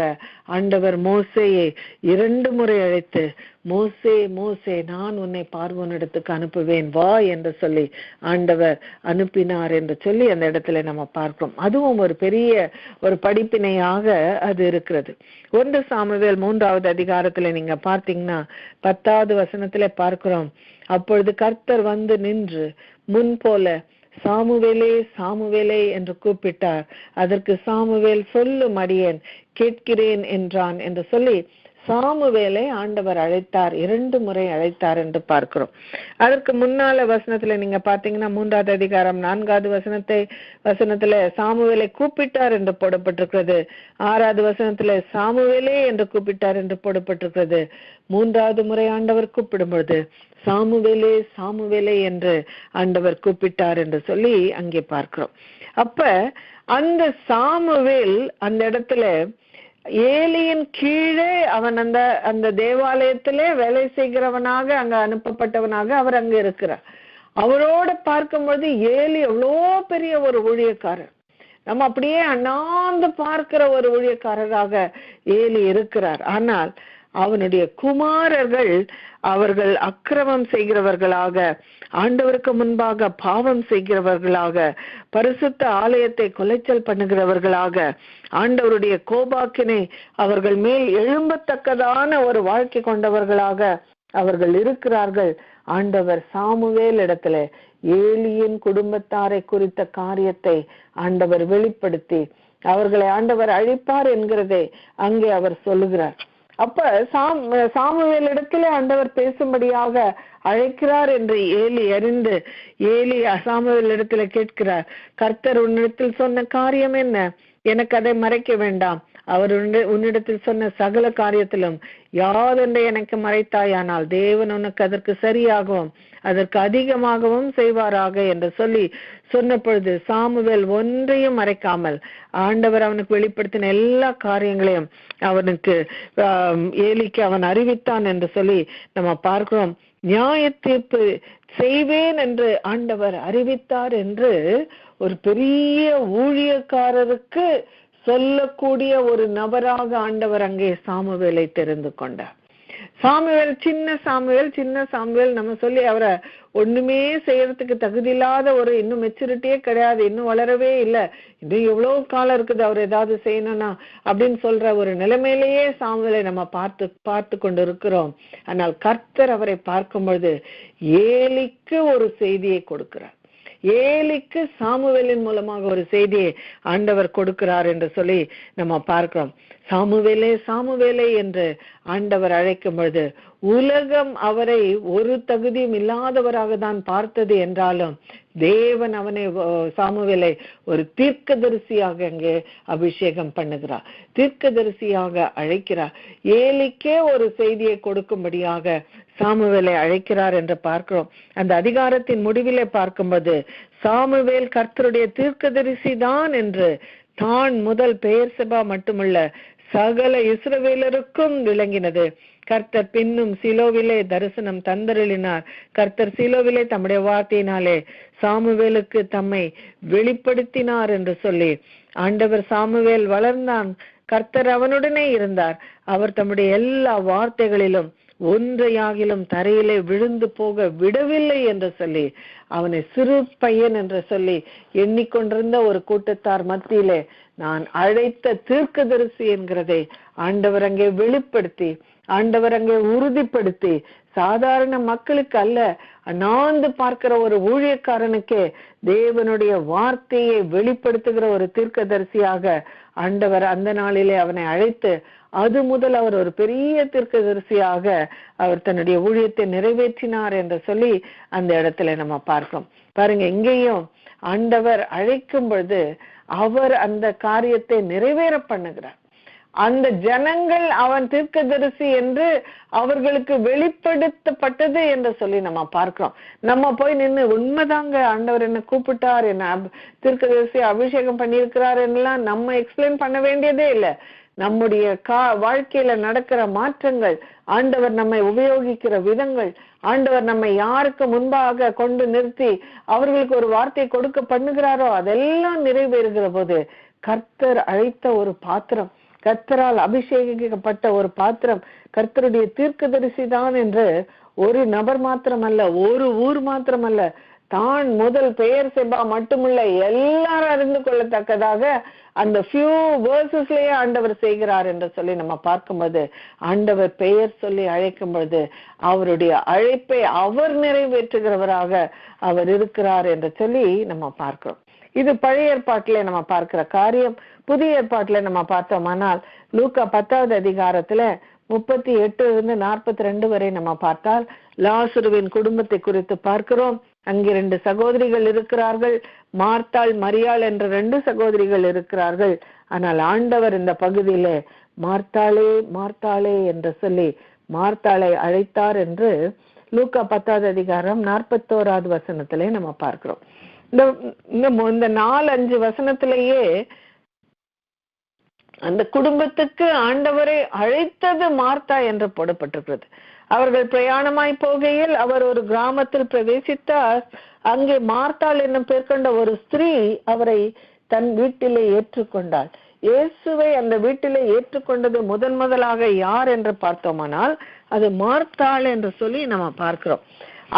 ஆண்டவர் மோசேயை 2 முறை அழைத்து, மோசே மோசே நான் உன்னை பார்வோனிடத்துக்கு அனுப்புவேன் வா என்று சொல்லி ஆண்டவர் அனுப்பினார் என்று சொல்லி அந்த இடத்துல நம்ம பார்க்கிறோம். அதுவும் ஒரு பெரிய ஒரு படிப்பினையாக அது இருக்கிறது. 1 சாமுவேல் 3வது அதிகாரத்துல நீங்க பார்த்தீங்கன்னா 10வது வசனத்துல பார்க்கிறோம், அப்பொழுது கர்த்தர் வந்து நின்று முன் போல சாமுவேலே சாமுவேலே என்று கூப்பிட்டார். அதற்கு சாமுவேல் சொல்லும் அடியேன் கேட்கிறேன் என்றான் என்று சொல்லி சாமுவேலை ஆண்டவர் அழைத்தார், 2 முறை அழைத்தார் என்று பார்க்கிறோம். அதற்கு முன்னால வசனத்துல நீங்க பாத்தீங்கன்னா 3வது அதிகாரம் 4வது வசனத்துல சாமுவேலை கூப்பிட்டார் என்று போடப்பட்டிருக்கிறது. 6வது வசனத்துல சாமுவேலே என்று கூப்பிட்டார் என்று போடப்பட்டிருக்கிறது. 3வது முறை ஆண்டவர் கூப்பிடும் பொழுது சாமுவேலே சாமுவேலே என்று ஆண்டவர் கூப்பிட்டார் என்று சொல்லி அங்கே பார்க்கிறோம். அப்ப அந்த சாமுவேல் அந்த இடத்துல ஏலியின் கீழே அவன் அந்த தேவாலயத்திலே வேலை செய்கிறவனாக அங்க அனுப்பப்பட்டவனாக அவர் அங்க இருக்கிறார். அவரோட பார்க்கும்போது ஏலி எவ்வளோ பெரிய ஒரு ஊழியக்காரர், நம்ம அப்படியே அண்ணாந்து பார்க்கிற ஒரு ஊழியக்காரராக ஏலி இருக்கிறார். ஆனால் அவனுடைய குமாரர்கள் அவர்கள் அக்கிரமம் செய்கிறவர்களாக, ஆண்டவருக்கு முன்பாக பாவம் செய்கிறவர்களாக, பரிசுத்த ஆலயத்தை கொலைச்சல் பண்ணுகிறவர்களாக, ஆண்டவருடைய கோபாக்கினை அவர்கள் மேல் எழும்பத்தக்கதான ஒரு வாழ்க்கை கொண்டவர்களாக அவர்கள் இருக்கிறார்கள். ஆண்டவர் சாமுவேல் இடத்துல ஏலியின் குடும்பத்தாரை குறித்த காரியத்தை ஆண்டவர் வெளிப்படுத்தி அவர்களை ஆண்டவர் அழிப்பார் என்கிறதை அங்கே அவர் சொல்லுகிறார். அப்ப சாமுவேல் இடத்துல ஆண்டவர் பேசும்படியாக அழைக்கிறார் என்று ஏலி அறிந்து ஏலி சாமுவேல் இடத்துல கேட்கிறார், கர்த்தர் உன்னிடத்தில் சொன்ன காரியம் என்ன? எனக்கு அதை மறைக்க வேண்டாம். அவர் உன்னிடத்தில் சொன்ன சகல காரியத்திலும் யாதென்று எனக்கு மறைத்தாயானால் தேவன் உனக்கு அதற்கு சரியாகவும் அதற்கு அதிகமாகவும் செய்வாராக என்று சொல்லி சொன்ன பொழுது சாமுவேல் ஒன்றையும் மறைக்காமல் ஆண்டவர் அவனுக்கு வெளிப்படுத்தின எல்லா காரியங்களையும் அவனுக்கு ஏலிக்கு அவன் அறிவித்தான் என்று சொல்லி நம்ம பார்க்கிறோம். நியாய தீர்ப்பு செய்வேன் என்று ஆண்டவர் அறிவித்தார் என்று ஒரு பெரிய ஊழியக்காரருக்கு சொல்லக்கூடிய ஒரு நபராக ஆண்டவர் அங்கே சாமுவேலை தெரிந்து கொண்டார். சாமுவேல் சின்ன சாமுவேல் நம்ம சொல்லி அவரை ஒண்ணுமே செய்யறதுக்கு தகுதி இல்லாத ஒரு இன்னும் மெச்சூரிட்டியே கிடையாது, இன்னும் வளரவே இல்லை, இன்னும் எவ்வளவு காலம் இருக்குது அவர் ஏதாவது செய்யணும்னா அப்படின்னு சொல்ற ஒரு நிலைமையிலேயே சாமுவேலை நம்ம பார்த்து கொண்டு இருக்கிறோம். ஆனால் கர்த்தர் அவரை பார்க்கும் பொழுது ஏலிக்கு ஒரு செய்தியை கொடுக்கிறார். ஏலிக்கு சாமுவேலின் மூலமாக ஒரு செய்தியை ஆண்டவர் கொடுக்கிறார் என்று சொல்லி நம்ம பார்க்கிறோம். சாமுவேலே சாமுவேலே என்று ஆண்டவர் அழைக்கும் பொழுது உலகம் அவரை ஒரு தகுதியும் இல்லாதவராக தான் பார்த்தது என்றாலும் தேவன் அவனை சாமுவேலை ஒரு தீர்க்கதரிசியாக அங்கே அபிஷேகம் பண்ணுகிறார், தீர்க்கதரிசியாக அழைக்கிறார். ஏலிக்கே ஒரு செய்தியை கொடுக்கும்படியாக சாமுவேலை அழைக்கிறார் என்று பார்க்கிறோம். அந்த அதிகாரத்தின் முடிவிலே பார்க்கும்போது சாமுவேல் கர்த்தருடைய தீர்க்கதரிசி தான் என்று தான் முதல் பெயர்செபா மட்டுமல்ல சகல இஸ்ரவேலருக்கும் விளங்கினது. கர்த்தர் பின்னும் சீலோவிலே தரிசனம் தந்தருளினார். கர்த்தர் சீலோவிலே தம்முடைய வார்த்தையினாலே சாமுவேலுக்கு தம்மை வெளிப்படுத்தினார் என்று சொல்லி ஆண்டவர் சாமுவேல் வளர்ந்தான். கர்த்தர் அவனுடனே இருந்தார். அவர் தம்முடைய எல்லா வார்த்தைகளிலும் ஒன்றையாகிலும் தரையிலே விழுந்து போக விடவில்லை என்று சொல்லி அவனை சிறு பையன் என்று சொல்லி எண்ணிக்கொண்டிருந்த ஒரு கூட்டத்தார் மத்தியிலே நான் அழைத்த தீர்க்கதரிசி என்கிறதை ஆண்டவர் அங்கே வெளிப்படுத்தி ஆண்டவர் அங்கே உறுதிப்படுத்தி சாதாரண மக்களுக்கு அல்ல, அண்ணாந்து பார்க்கிற ஒரு ஊழியக்காரனுக்கே தேவனுடைய வார்த்தையை வெளிப்படுத்துகிற ஒரு தீர்க்கதரிசியாக ஆண்டவர் அந்த நாளிலே அவனை அழைத்து அது முதல் அவர் ஒரு பெரிய தீர்க்கதரிசியாக அவர் தன்னுடைய ஊழியத்தை நிறைவேற்றினார் என்று சொல்லி அந்த இடத்துல நம்ம பார்க்கிறோம். பாருங்க, இங்கேயும் ஆண்டவர் அழைக்கும் பொழுது அவர் அந்த காரியத்தை நிறைவேற பண்ணுகிறார். அந்த ஜனங்கள் அவன் தீர்க்கதரிசி என்று அவர்களுக்கு வெளிப்படுத்தப்பட்டது என்று சொல்லி நம்ம பார்க்கிறோம். நம்ம போய் நின்று உண்மைதாங்க ஆண்டவர் என்ன கூப்பிட்டார், என்ன தீர்க்கதரிசி அபிஷேகம் பண்ணியிருக்கிறார் எல்லாம் நம்ம எக்ஸ்பிளைன் பண்ண வேண்டியதே இல்லை. நம்முடைய வாழ்க்கையில நடக்கிற மாற்றங்கள், ஆண்டவர் நம்மை உபயோகிக்கிற விதங்கள், ஆண்டவர் நம்மை யாருக்கு முன்பாக கொண்டு நிறுத்தி அவர்களுக்கு ஒரு வார்த்தை கொடுக்க பண்ணுகிறாரோ அதெல்லாம் நிறைவேறுகிற போது கர்த்தர் அழைத்த ஒரு பாத்திரம், கர்த்தரால் அபிஷேகிக்கப்பட்ட ஒரு பாத்திரம், கர்த்தருடைய தீர்க்கதரிசி தான் என்று ஒரு நபர் மாத்திரமல்ல, ஒரு ஊர் மாத்திரமல்ல, தான் முதல் பெயர்செபா மட்டுமில்ல எல்லாரும் அறிந்து கொள்ளத்தக்கதாக அந்த ஃபியூ வேர்சஸ்லயே ஆண்டவர் செய்கிறார் என்று சொல்லி நம்ம பார்க்கும்போது ஆண்டவர் பெயர் சொல்லி அழைக்கும் பொழுது அவருடைய அழைப்பை அவர் நிறைவேற்றுகிறவராக அவர் இருக்கிறார் என்று சொல்லி நம்ம பார்க்கிறோம். இது பழைய ஏற்பாட்டிலே நம்ம பார்க்கிற காரியம். புதிய ஏற்பாட்டில நம்ம பார்த்தோமானால் லூக்கா 10வது அதிகாரத்துல 38-42 வரை நம்ம பார்த்தால் லாசருவின் குடும்பத்தை குறித்து பார்க்கிறோம். அங்கே 2 சகோதரிகள் இருக்கிறார்கள், மார்த்தாள் மரியாள் என்ற 2 சகோதரிகள் இருக்கிறார்கள். ஆனால் ஆண்டவர் இந்த பகுதியிலே மார்த்தாளே மார்த்தாளே என்று சொல்லி மார்த்தாளை அழைத்தார் என்று லூக்கா 10வது அதிகாரம் 41வது வசனத்திலே நம்ம பார்க்கிறோம். இந்த 4-5 வசனத்திலேயே அந்த குடும்பத்துக்கு ஆண்டவரை அழைத்தது மார்த்தா என்று போடப்பட்டிருக்கிறது. அவர்கள் பிரயாணமாய் போகையில் அவர் ஒரு கிராமத்தில் பிரவேசித்தார். அங்கே மார்த்தாள் என்னும் பேர் கொண்ட ஒரு ஸ்திரீ அவரை தன் வீட்டிலே ஏற்றுக்கொண்டாள். இயேசுவை அந்த வீட்டிலே ஏற்றுக்கொண்டது முதலாக யார் என்று பார்த்தோமானால் அது மார்த்தாள் என்று சொல்லி நம்ம பார்க்கிறோம்.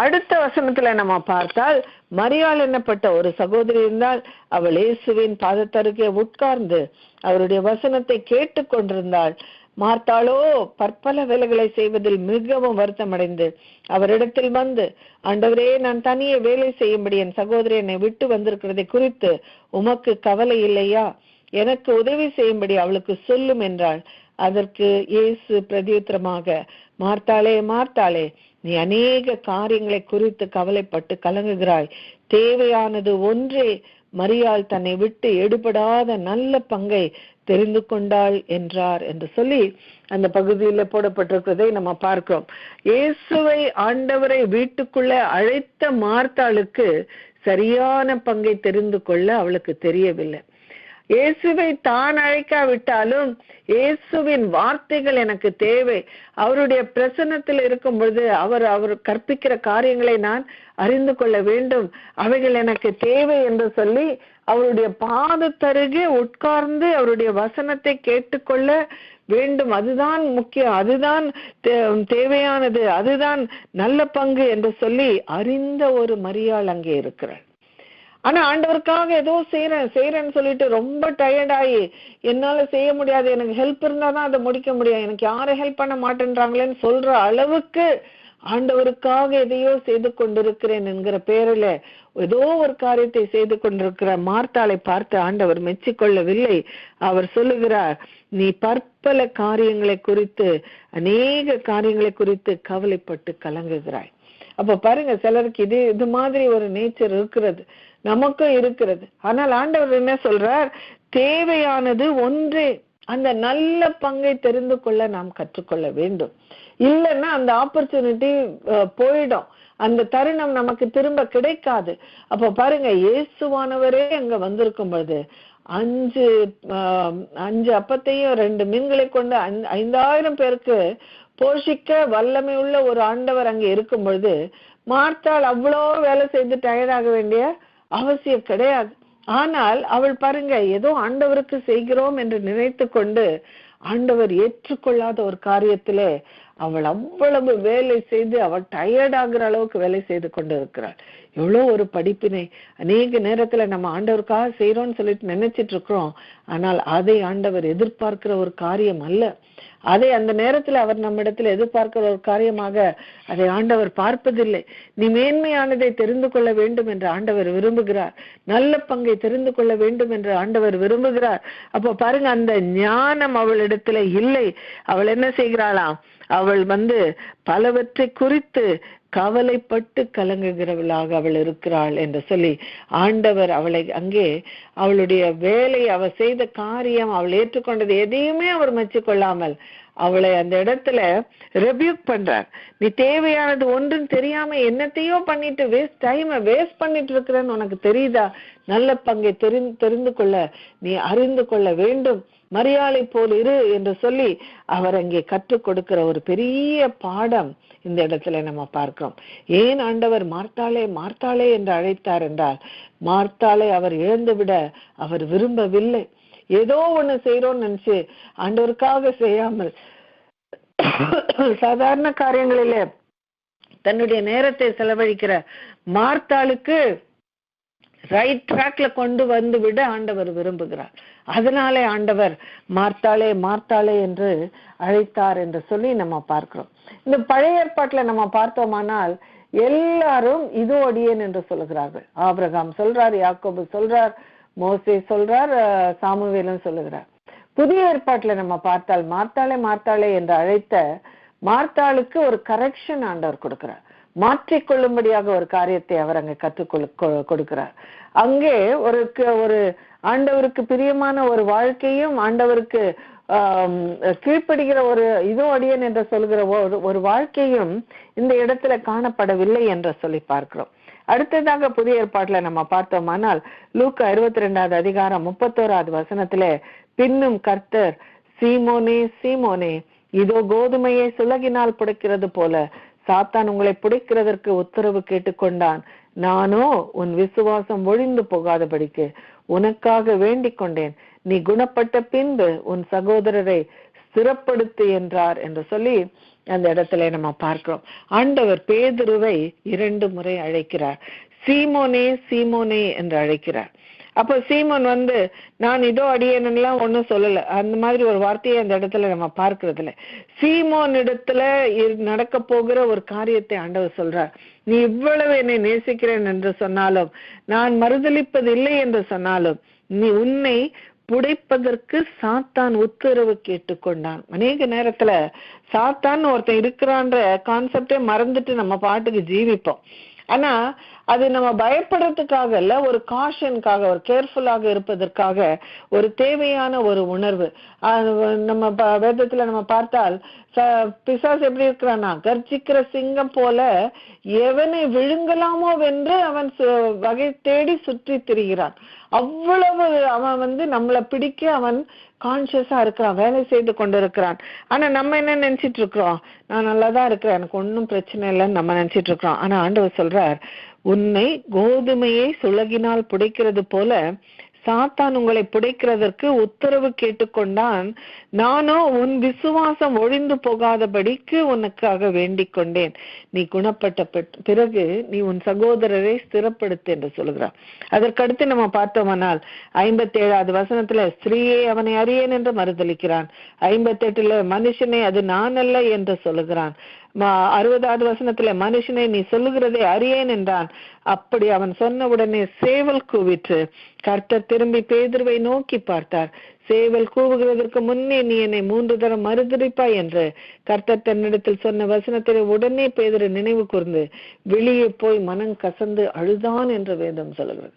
அடுத்த வசனத்துல நம்ம பார்த்தால் மரியாள் என்னப்பட்ட ஒரு சகோதரி இருந்தால், அவள் இயேசுவின் பாதத்தருகே உட்கார்ந்து அவருடைய வசனத்தை கேட்டு கொண்டிருந்தாள். மார்த்தாளோ பற்பல வேலைகளை செய்வதில் மிகவும் வருத்தம் அடைந்து அவரிடத்தில் வந்து, ஆண்டவரே, நான் தனியே வேலை செய்யும்படி என் சகோதரி என்னை விட்டு வந்திருக்கிறதை குறித்து உமக்கு கவலை இல்லையா? எனக்கு உதவி செய்யும்படி அவளுக்கு சொல்லும் என்றாள். அதற்கு இயேசு பிரதியுத்தரமாக, மார்த்தாளே மார்த்தாளே, நீ அநேக காரியங்களை குறித்து கவலைப்பட்டு கலங்குகிறாய். தேவையானது ஒன்றே. மரியாள் தன்னை விட்டு எடுபடாத நல்ல பங்கை தெரிந்து கொண்டாள் என்றார் என்று சொல்லி அந்த பகுதியில போடப்பட்டிருக்கிறதை நம்ம பார்க்கிறோம். இயேசுவை ஆண்டவரை வீட்டுக்குள்ள அழைத்த மார்த்தாளுக்கு சரியான பங்கை தெரிந்து கொள்ள அவளுக்கு தெரியவில்லை. இயேசுவை தான் அழைக்காவிட்டாலும் இயேசுவின் வார்த்தைகள் எனக்கு தேவை. அவருடைய பிரசன்னத்தில் இருக்கும் பொழுது அவர் கற்பிக்கிற காரியங்களை நான் அறிந்து கொள்ள வேண்டும், அவைகள் எனக்கு தேவை என்று சொல்லி அவருடைய பாதத்தருகே உட்கார்ந்து அவருடைய வசனத்தை கேட்டுக்கொள்ள வேண்டும். அதுதான் முக்கியம், அதுதான் தேவையானது, அதுதான் நல்ல பங்கு என்று சொல்லி அறிந்த ஒரு மரியாள் அங்கே இருக்கிறார். ஆனா ஆண்டவருக்காக ஏதோ செய்யறேன்னு சொல்லிட்டு ரொம்ப டயர்டாயி, என்னால செய்ய முடியாது, எனக்கு ஹெல்ப் இருந்தாதான் அதை முடிக்க முடியும், எனக்கு யாரும் ஹெல்ப் பண்ண மாட்டேன்றாங்களேன்னு சொல்ற அளவுக்கு ஆண்டவருக்காக எதையோ செய்து கொண்டிருக்கிறேன் என்கிற பேரில ஏதோ ஒரு காரியத்தை செய்து கொண்டிருக்கிற மார்த்தாளை பார்த்து ஆண்டவர் மெச்சிக்கொள்ளவில்லை. அவர் சொல்லுகிறார், நீ பற்பல காரியங்களை குறித்து, அநேக காரியங்களை குறித்து கவலைப்பட்டு கலங்குகிறாய். அப்ப பாருங்க, சிலருக்கு இது மாதிரி ஒரு நேச்சர் இருக்கிறது, நமக்கும் இருக்கிறது. ஆனால் ஆண்டவர் என்ன சொல்றார்? தேவையானது ஒன்றே. அந்த நல்ல பங்கை தெரிந்து கொள்ள நாம் கற்றுக்கொள்ள வேண்டும். இல்லைன்னா அந்த ஆப்பர்ச்சுனிட்டி போயிடும், அந்த தருணம் நமக்கு திரும்ப கிடைக்காது. அப்ப பாருங்க, இயேசுவானவரே அங்க வந்திருக்கும் பொழுது 5 அப்பத்தையும் 2 மீன்களை கொண்டு 5000 பேருக்கு போஷிக்க வல்லமை உள்ள ஒரு ஆண்டவர் அங்கே இருக்கும் பொழுது மார்த்தாள் அவ்வளோ வேலை செய்து டயர்டாக வேண்டிய அவசியம் கிடையாது. ஆனால் அவள் பாருங்க, ஏதோ ஆண்டவருக்கு செய்கிறோம் என்று நினைத்து கொண்டு ஆண்டவர் ஏற்றுக்கொள்ளாத ஒரு காரியத்திலே அவள் அவ்வளவு வேலை செய்து அவள் டயர்ட் ஆகுற அளவுக்கு வேலை செய்து கொண்டு இருக்கிறாள். எவ்வளோ ஒரு படிப்பினை! அநேக நேரத்துல நம்ம ஆண்டவருக்காக செய்யறோம்னு சொல்லிட்டு நினைச்சிட்டு இருக்கிறோம், ஆனால் அதை ஆண்டவர் எதிர்பார்க்கிற ஒரு காரியம் அல்ல. அதை அந்த நேரத்துல அவர் நம்மிடத்துல எதிர்பார்க்கிற ஒரு காரியமாக அதை ஆண்டவர் பார்ப்பதில்லை. நீ மேன்மையானதை தெரிந்து கொள்ள வேண்டும் என்று ஆண்டவர் விரும்புகிறார், நல்ல பங்கை தெரிந்து கொள்ள வேண்டும் என்று ஆண்டவர் விரும்புகிறார். அப்போ பாருங்க, அந்த ஞானம் அவளிடத்துல இல்லை. அவள் என்ன செய்கிறாளாம்? அவள் பலவற்றை குறித்து கவலைப்பட்டு கலங்குகிறவளாக அவள் இருக்கிறாள் என்று சொல்லி ஆண்டவர் அவளை அங்கே அவளுடைய வேலை, அவள் செய்த காரியம், அவள் ஏற்றுக்கொண்டது எதையுமே அவர் மெச்சிக்கொள்ளாமல் அவளை அந்த இடத்துல ரெபியூக் பண்றார். நீ தேவையானது ஒன்றும் தெரியாம என்னத்தையோ பண்ணிட்டு வேஸ்ட் பண்ணிட்டு இருக்கிறன்னு உனக்கு தெரியுதா? நல்ல பங்கை தெரிந்து கொள்ள நீ அறிந்து கொள்ள வேண்டும், மரியாளை போல் இரு என்று சொல்லி அவர் அங்கே கற்றுக் கொடுக்கிற ஒரு பெரிய பாடம் இந்த இடத்துல நம்ம பார்க்கிறோம். ஏன் ஆண்டவர் மார்த்தாளே மார்த்தாளே என்று அழைத்தார் என்றால், மார்த்தாளை அவர் இழந்து விட அவர் விரும்பவில்லை. ஏதோ ஒண்ணு செய்யறோம்னு நினைச்சு ஆண்டவருக்காக செய்யாமல் சாதாரண காரியங்களிலே தன்னுடைய நேரத்தை செலவழிக்கிற மார்த்தாளுக்கு ரைட் ட்ராக்ல கொண்டு வந்து விட ஆண்டவர் விரும்புகிறார். அதனாலே ஆண்டவர் மார்த்தாளே மார்த்தாளே என்று அழைத்தார் என்று சொல்லி நம்ம பார்க்கிறோம். இந்த பழைய ஏற்பாட்டுல நம்ம பார்த்தோமானால் எல்லாரும் இதோ அடியேன் என்று சொல்லுகிறார்கள். ஆபிரகாம் சொல்றார், யாக்கோபு சொல்றார், மோசே சொல்றார், சாமுவேலும் சொல்லுகிறார். புதிய ஏற்பாட்டுல நம்ம பார்த்தால் மார்த்தாளே மார்த்தாளே என்று அழைத்த மார்த்தாளுக்கு ஒரு கரெக்ஷன் ஆண்டவர் கொடுக்கிறார். மாற்றிக்கொள்ளும்படியாக ஒரு காரியத்தை அவர் அங்கே கொடுக்கிறார். அங்கே ஒரு ஆண்டவருக்கு பிரியமான ஒரு வாழ்க்கையும், ஆண்டவருக்கு கீழ்ப்படுகிற ஒரு இதோ அடியேன் என்று சொல்கிற ஒரு வாழ்க்கையும் இந்த இடத்துல காணப்படவில்லை என்று சொல்லி பார்க்கிறோம். அடுத்ததாக புதிய ஏற்பாட்டுல நம்ம பார்த்தோமானால் லூக்கா 22வது அதிகாரம் 31வது வசனத்திலே, பின்னும் கர்த்தர், சீமோனே சீமோனே, இதோ கோதுமையை சுலகினால் புடைக்கிறது போல சாத்தான் உங்களை புடைக்கிறதற்கு உத்தரவு கேட்டுக்கொண்டான். நானோ உன் விசுவாசம் ஒழிந்து போகாதபடிக்கு உனக்காக வேண்டிக் கொண்டேன். நீ குணப்பட்ட பின்பு உன் சகோதரரை ஸ்திரப்படுத்து என்றார் என்று சொல்லி அந்த இடத்துல நம்ம பார்க்கிறோம். ஆண்டவர் பேதுருவை 2 முறை அழைக்கிறார். சீமோனே சீமோனே என்று அழைக்கிறார். அப்ப சீமோன் நான் இதோ அடியேனெல்லாம் ஒண்ணும் சொல்லல, அந்த மாதிரி ஒரு வார்த்தையை அந்த இடத்துல நம்ம பார்க்கறது இல்லை. சீமோன் இடத்துல நடக்க போகிற ஒரு காரியத்தை ஆண்டவர் சொல்றார். நீ இவ்வளவு என்னை நேசிக்கிறேன் என்று சொன்னாலும், நான் மறுதலிப்பது இல்லை என்று சொன்னாலும், நீ உன்னை புடைப்பதற்கு சாத்தான் உத்தரவு கேட்டுக்கொண்டான். அநேக நேரத்துல சாத்தான் ஒருத்தன் இருக்கிறான்ற கான்செப்டே மறந்துட்டு நம்ம பாட்டுக்கு ஜீவிப்போம். ஆனா அது நம்ம பயப்படுறதுக்காக இல்ல, ஒரு காஷனுக்காக, ஒரு கேர்ஃபுல்லாக இருப்பதற்காக, ஒரு தேவையான ஒரு உணர்வு. நம்ம வேதத்துல நம்ம பார்த்தால் பிசாசு எப்படி இருக்கிறான்னா, கர்ஜிக்கிற சிங்கம் போல எவனை விழுங்கலாமோ வென்று அவன் வகை தேடி சுற்றி திரிகிறான். அவ்வளவு அவன் நம்மளை பிடிக்க அவன் கான்சியஸா இருக்கிறான், வேலை செய்து கொண்டிருக்கிறான். ஆனா நம்ம என்ன நினைச்சிட்டு இருக்கிறோம், நான் நல்லாதான் இருக்கிறேன், எனக்கு ஒன்னும் பிரச்சனை இல்லைன்னு நம்ம நினைச்சிட்டு இருக்கிறோம். ஆனா ஆண்டவர் சொல்றார், உன்னை கோதுமையை சுளகினால் புடைக்கிறது போல சாத்தான் உங்களை புடைக்கிறதற்கு உத்தரவு கேட்டுக்கொண்டான். நானோ உன் விசுவாசம் ஒழிந்து போகாதபடிக்கு உனக்காக வேண்டிக் கொண்டேன். நீ குணப்பட்ட பிறகு நீ உன் சகோதரரை ஸ்திரப்படுத்து என்று சொல்லுகிறார். அதற்கடுத்து நம்ம பார்த்தோமானால் 57வது வசனத்துல ஸ்திரீயே அவனை அறியேன் என்று மறுதலிக்கிறான். 58ல மனுஷனை அது நான் அல்ல என்று சொல்லுகிறான். 60வது வசனத்துல மனுஷனை நீ சொல்லுகிறதை அறியேன் என்றான். அப்படி அவன் சொன்ன உடனே சேவல் கூவிற்று. கர்த்தர் திரும்பி பேதுருவை நோக்கி பார்த்தார். சேவல் கூவுகிறதற்கு முன்னே நீ என்னை 3 தரம் மறுதலிப்பாய் என்று கர்த்தர் தன்னிடத்தில் சொன்ன வசனத்தை உடனே பேதுரு நினைவு கூர்ந்து வெளியே போய் மனம் கசந்து அழுதான் என்று வேதம் சொல்லுகிறது.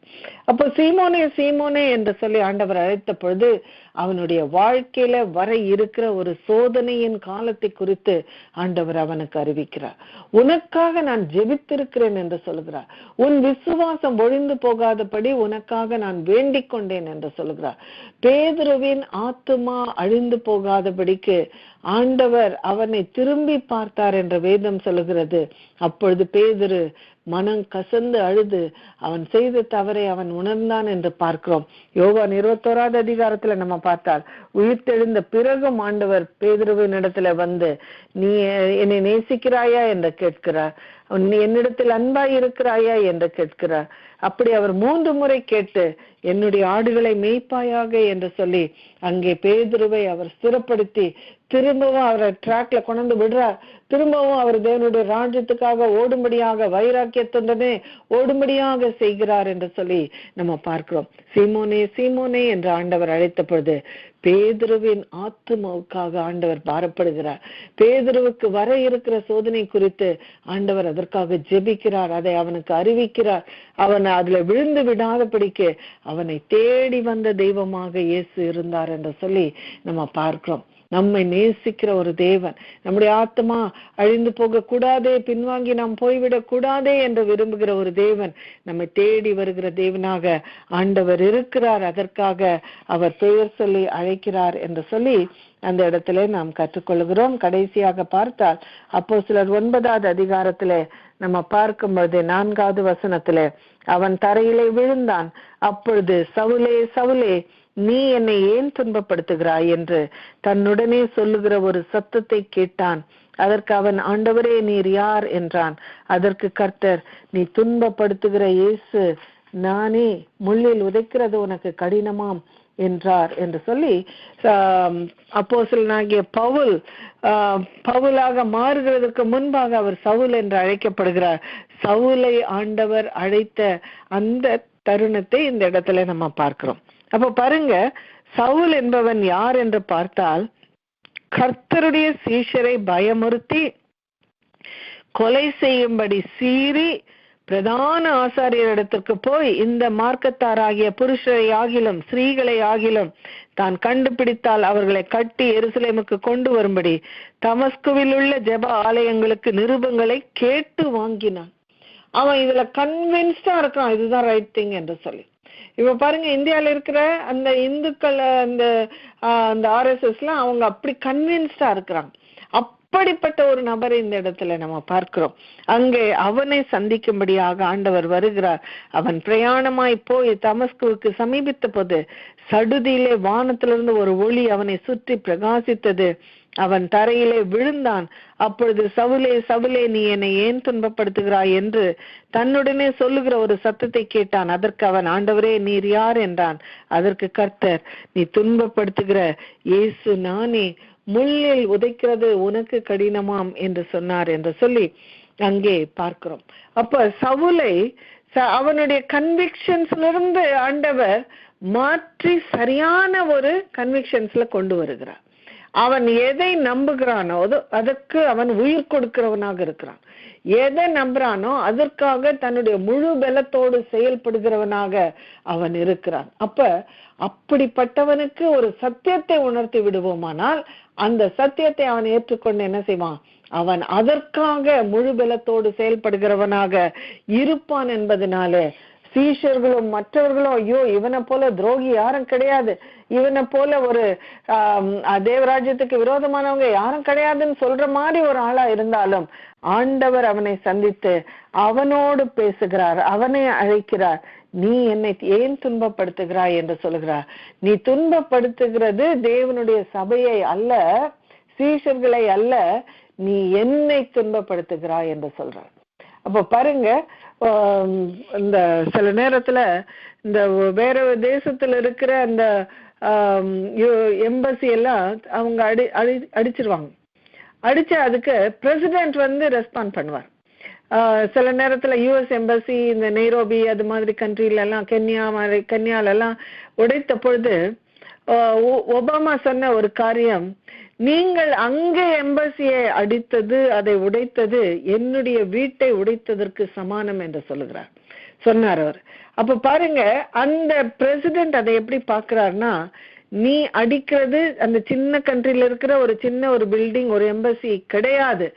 அப்போ சீமோனே சீமோனே என்று சொல்லி ஆண்டவர் அழைத்த பொழுது அவனுடைய வாழ்க்கையில வர இருக்கிற ஒரு சோதனையின் காலத்தை குறித்து ஆண்டவர் அவனுக்கு அறிவிக்கிறார். உனக்காக நான் ஜெபித்திருக்கிறேன் என்று சொல்லுகிறார். உன் விசுவாசம் ஒழிந்து போகாதபடி உனக்காக நான் வேண்டிக் கொண்டேன் என்று சொல்லுகிறார். பேதுருவின் ஆத்துமா அழிந்து போகாதபடிக்கு ஆண்டவர் அவனை திரும்பி பார்த்தார் என்ற வேதம் சொல்லுகிறது. அப்பொழுது பேதுரு மனம் கசந்து அழுது அவன் செய்த தவறை அவன் உணர்ந்தான் என்று பார்க்கிறோம். யோவான் 21வது அதிகாரத்துல நம்ம பார்த்தால் உயிர்த்தெழுந்த பிறகும் ஆண்டவர் பேதுருவின் இடத்துல நீ என்னை நேசிக்கிறாயா என்று கேட்கிறார். நீ என்னிடத்தில் அன்பாய் இருக்கிறாயா என்று கேட்கிறார். அப்படி அவர் 3 முறை கேட்டு என்னுடைய ஆடுகளை மேய்ப்பாயாக என்று சொல்லி அங்கே பேதுருவை அவர் ஸ்திரப்படுத்தி திரும்பவும் அவரை ட்ராக்ல கொண்டு விடுறார். திரும்பவும் அவர் தேவனுடைய ராஜ்யத்துக்காக ஓடும்படியாக, வைராக்கியத்துடனே ஓடும்படியாக செய்கிறார் என்று சொல்லி நம்ம பார்க்கிறோம். சீமோனே சீமோனே என்று ஆண்டவர் அழைத்த பொழுது பேதுருவின் ஆத்துமாவுக்காக ஆண்டவர் பாரப்படுகிறார். பேதுருவுக்கு வர இருக்கிற சோதனை குறித்து ஆண்டவர் அதற்காக ஜெபிக்கிறார், அதை அவனுக்கு அறிவிக்கிறார். அவன் அதுல விழுந்து விடாதபடிக்கு அவனை தேடி வந்த தெய்வமாக இயேசு இருந்தார் என்று சொல்லி நம்ம பார்க்கிறோம். நம்மை நேசிக்கிற ஒரு தேவன், நம்முடைய ஆத்மா அழிந்து போக கூடாதே, பின்வாங்கி நாம் போய்விடக் கூடாதே என்று விரும்புகிற ஒரு தேவன், நம்மை தேடி வருகிற தேவனாக ஆண்டவர் இருக்கிறார். அதற்காக அவர் பெயர் சொல்லி அழைக்கிறார் என்று சொல்லி அந்த இடத்துல நாம் கற்றுக்கொள்கிறோம். கடைசியாக பார்த்தால் அப்போஸ்தலர் 9வது அதிகாரத்திலே நம்ம பார்க்கும்போது 4வது வசனத்திலே அவன் தரையிலே விழுந்தான். அப்பொழுது சவுலே சவுலே நீ என்னை ஏன் துன்பப்படுத்துகிறாய் என்று தன்னுடனே சொல்லுகிற ஒரு சத்தத்தை கேட்டான். அதற்கு அவன் ஆண்டவரே நீர் யார் என்றான். அதற்கு கர்த்தர் நீ துன்பப்படுத்துகிற இயேசு நானே, முள்ளில் உதைக்கிறது உனக்கு கடினமாம் என்றார் என்று சொல்லி அப்போஸ்தலனாகிய பவுலாக மாறுகிறதுக்கு முன்பாக அவர் சவுல் என்று அழைக்கப்படுகிறார். சவுலை ஆண்டவர் அழைத்த அந்த தருணத்தை இந்த இடத்துல நம்ம பார்க்கிறோம். அப்ப பாருங்க, சவுல் என்பவன் யார் என்று பார்த்தால் கர்த்தருடைய சீஷரை பயமுறுத்தி கொலை செய்யும்படி சீறி பிரதான ஆசாரியரிடத்திற்கு போய் இந்த மார்க்கத்தாராகிய புருஷரை ஆகிலும் ஸ்திரீகளை ஆகிலும் தான் கண்டுபிடித்தால் அவர்களை கட்டி எருசலேமுக்கு கொண்டு வரும்படி தமஸ்குவில் உள்ள ஜெப ஆலயங்களுக்கு நிருபங்களை கேட்டு வாங்கினான். அவன் இதுல கன்வின்ஸ்டா இருக்கான், இதுதான் ரைட் திங் என்று சொல்லி. இப்ப பாருங்க, இந்தியால இருக்கிற அந்த இந்துக்கள் அந்த RSS அவங்க அப்படி கன்வின்ஸ்டா இருக்கிறாங்க. அப்படிப்பட்ட ஒரு நபரை இந்த இடத்துல நம்ம பார்க்கிறோம். அங்கே அவனை சந்திக்கும்படியாக ஆண்டவர் வருகிறார். அவன் பிரயாணமாய் போய் தமஸ்குவுக்கு சமீபித்த போது சடுதியிலே வானத்திலிருந்து ஒரு ஒளி அவனை சுற்றி பிரகாசித்தது. அவன் தரையிலே விழுந்தான். அப்பொழுது சவுலே சவுலே, நீ என்னை ஏன் துன்பப்படுத்துகிறாய் என்று தன்னுடனே சொல்லுகிற ஒரு சத்தத்தை கேட்டான். அதற்கு அவன், ஆண்டவரே நீர் யார் என்றான். அதற்கு கர்த்தர், நீ துன்பப்படுத்துகிற இயேசு நானே, முள்ளில் உதைக்கிறது உனக்கு கடினமாம் என்று சொன்னார் என்று சொல்லி அங்கே பார்க்கிறோம். அப்ப சவுலை அவனுடைய கன்விக்ஷன்ஸ்ல இருந்து ஆண்டவர் மாற்றி சரியான ஒரு கன்விக்ஷன்ஸ்ல கொண்டு வருகிறார். அவன் எதை நம்புகிறானோ அதற்கு அவன் உயிர் கொடுக்கிறவனாக இருக்கிறான். எதை நம்புறானோ அதற்காக தன்னுடைய முழு பலத்தோடு செயல்படுகிறவனாக அவன் இருக்கிறான். அப்படிப்பட்டவனுக்கு ஒரு சத்தியத்தை உணர்த்தி விடுவோமானால் அந்த சத்தியத்தை அவன் ஏற்றுக்கொண்டு என்ன செய்வான்? அவன் அதற்காக முழு பலத்தோடு செயல்படுகிறவனாக இருப்பான் என்பதனாலே சீஷர்களும் மற்றவர்களும், ஐயோ இவனை போல துரோகி யாரும் கிடையாது, இவனை போல ஒரு தேவராஜ்யத்துக்கு விரோதமானவங்க யாரும் கிடையாதுன்னு சொல்ற மாதிரி ஒரு ஆளா இருந்தாலும் ஆண்டவர் அவனை சந்தித்து அவனோடு பேசுகிறார், அவனை அழைக்கிறார். நீ என்னை ஏன் துன்பப்படுத்துகிறாய் என்று சொல்லுகிறார். நீ துன்பப்படுத்துகிறது தேவனுடைய சபையை அல்ல, சீஷர்களை அல்ல, நீ என்னை துன்பப்படுத்துகிறாய் என்று சொல்றார். அப்ப பாருங்க, இந்த சில நேரத்துல இந்த வேற தேசத்துல இருக்கிற அந்த எம்பசி எல்லாம் அவங்க அடிச்சிருவாங்க. அடிச்சு அதுக்கு பிரசிடென்ட் வந்து ரெஸ்பாண்ட் பண்ணுவார். சில நேரத்துல யுஎஸ் எம்பசி இந்த நைரோபி அது மாதிரி கண்ட்ரில எல்லாம் கென்யால எல்லாம் உடைத்த பொழுது ஒபாமா சொன்ன ஒரு காரியம், நீங்கள் அங்கே எம்பசியை அடித்தது, அதை உடைத்தது என்னுடைய வீட்டை உடைத்ததற்கு சமானம் என்று சொன்னார் அவர். அப்ப பாருங்க, அந்த பிரசிடென்ட் அதை எப்படி பாக்குறாருன்னா, நீ அடிக்கிறது அந்த சின்ன கண்ட்ரில இருக்கிற ஒரு சின்ன ஒரு பில்டிங், ஒரு எம்பசி கிடையாது,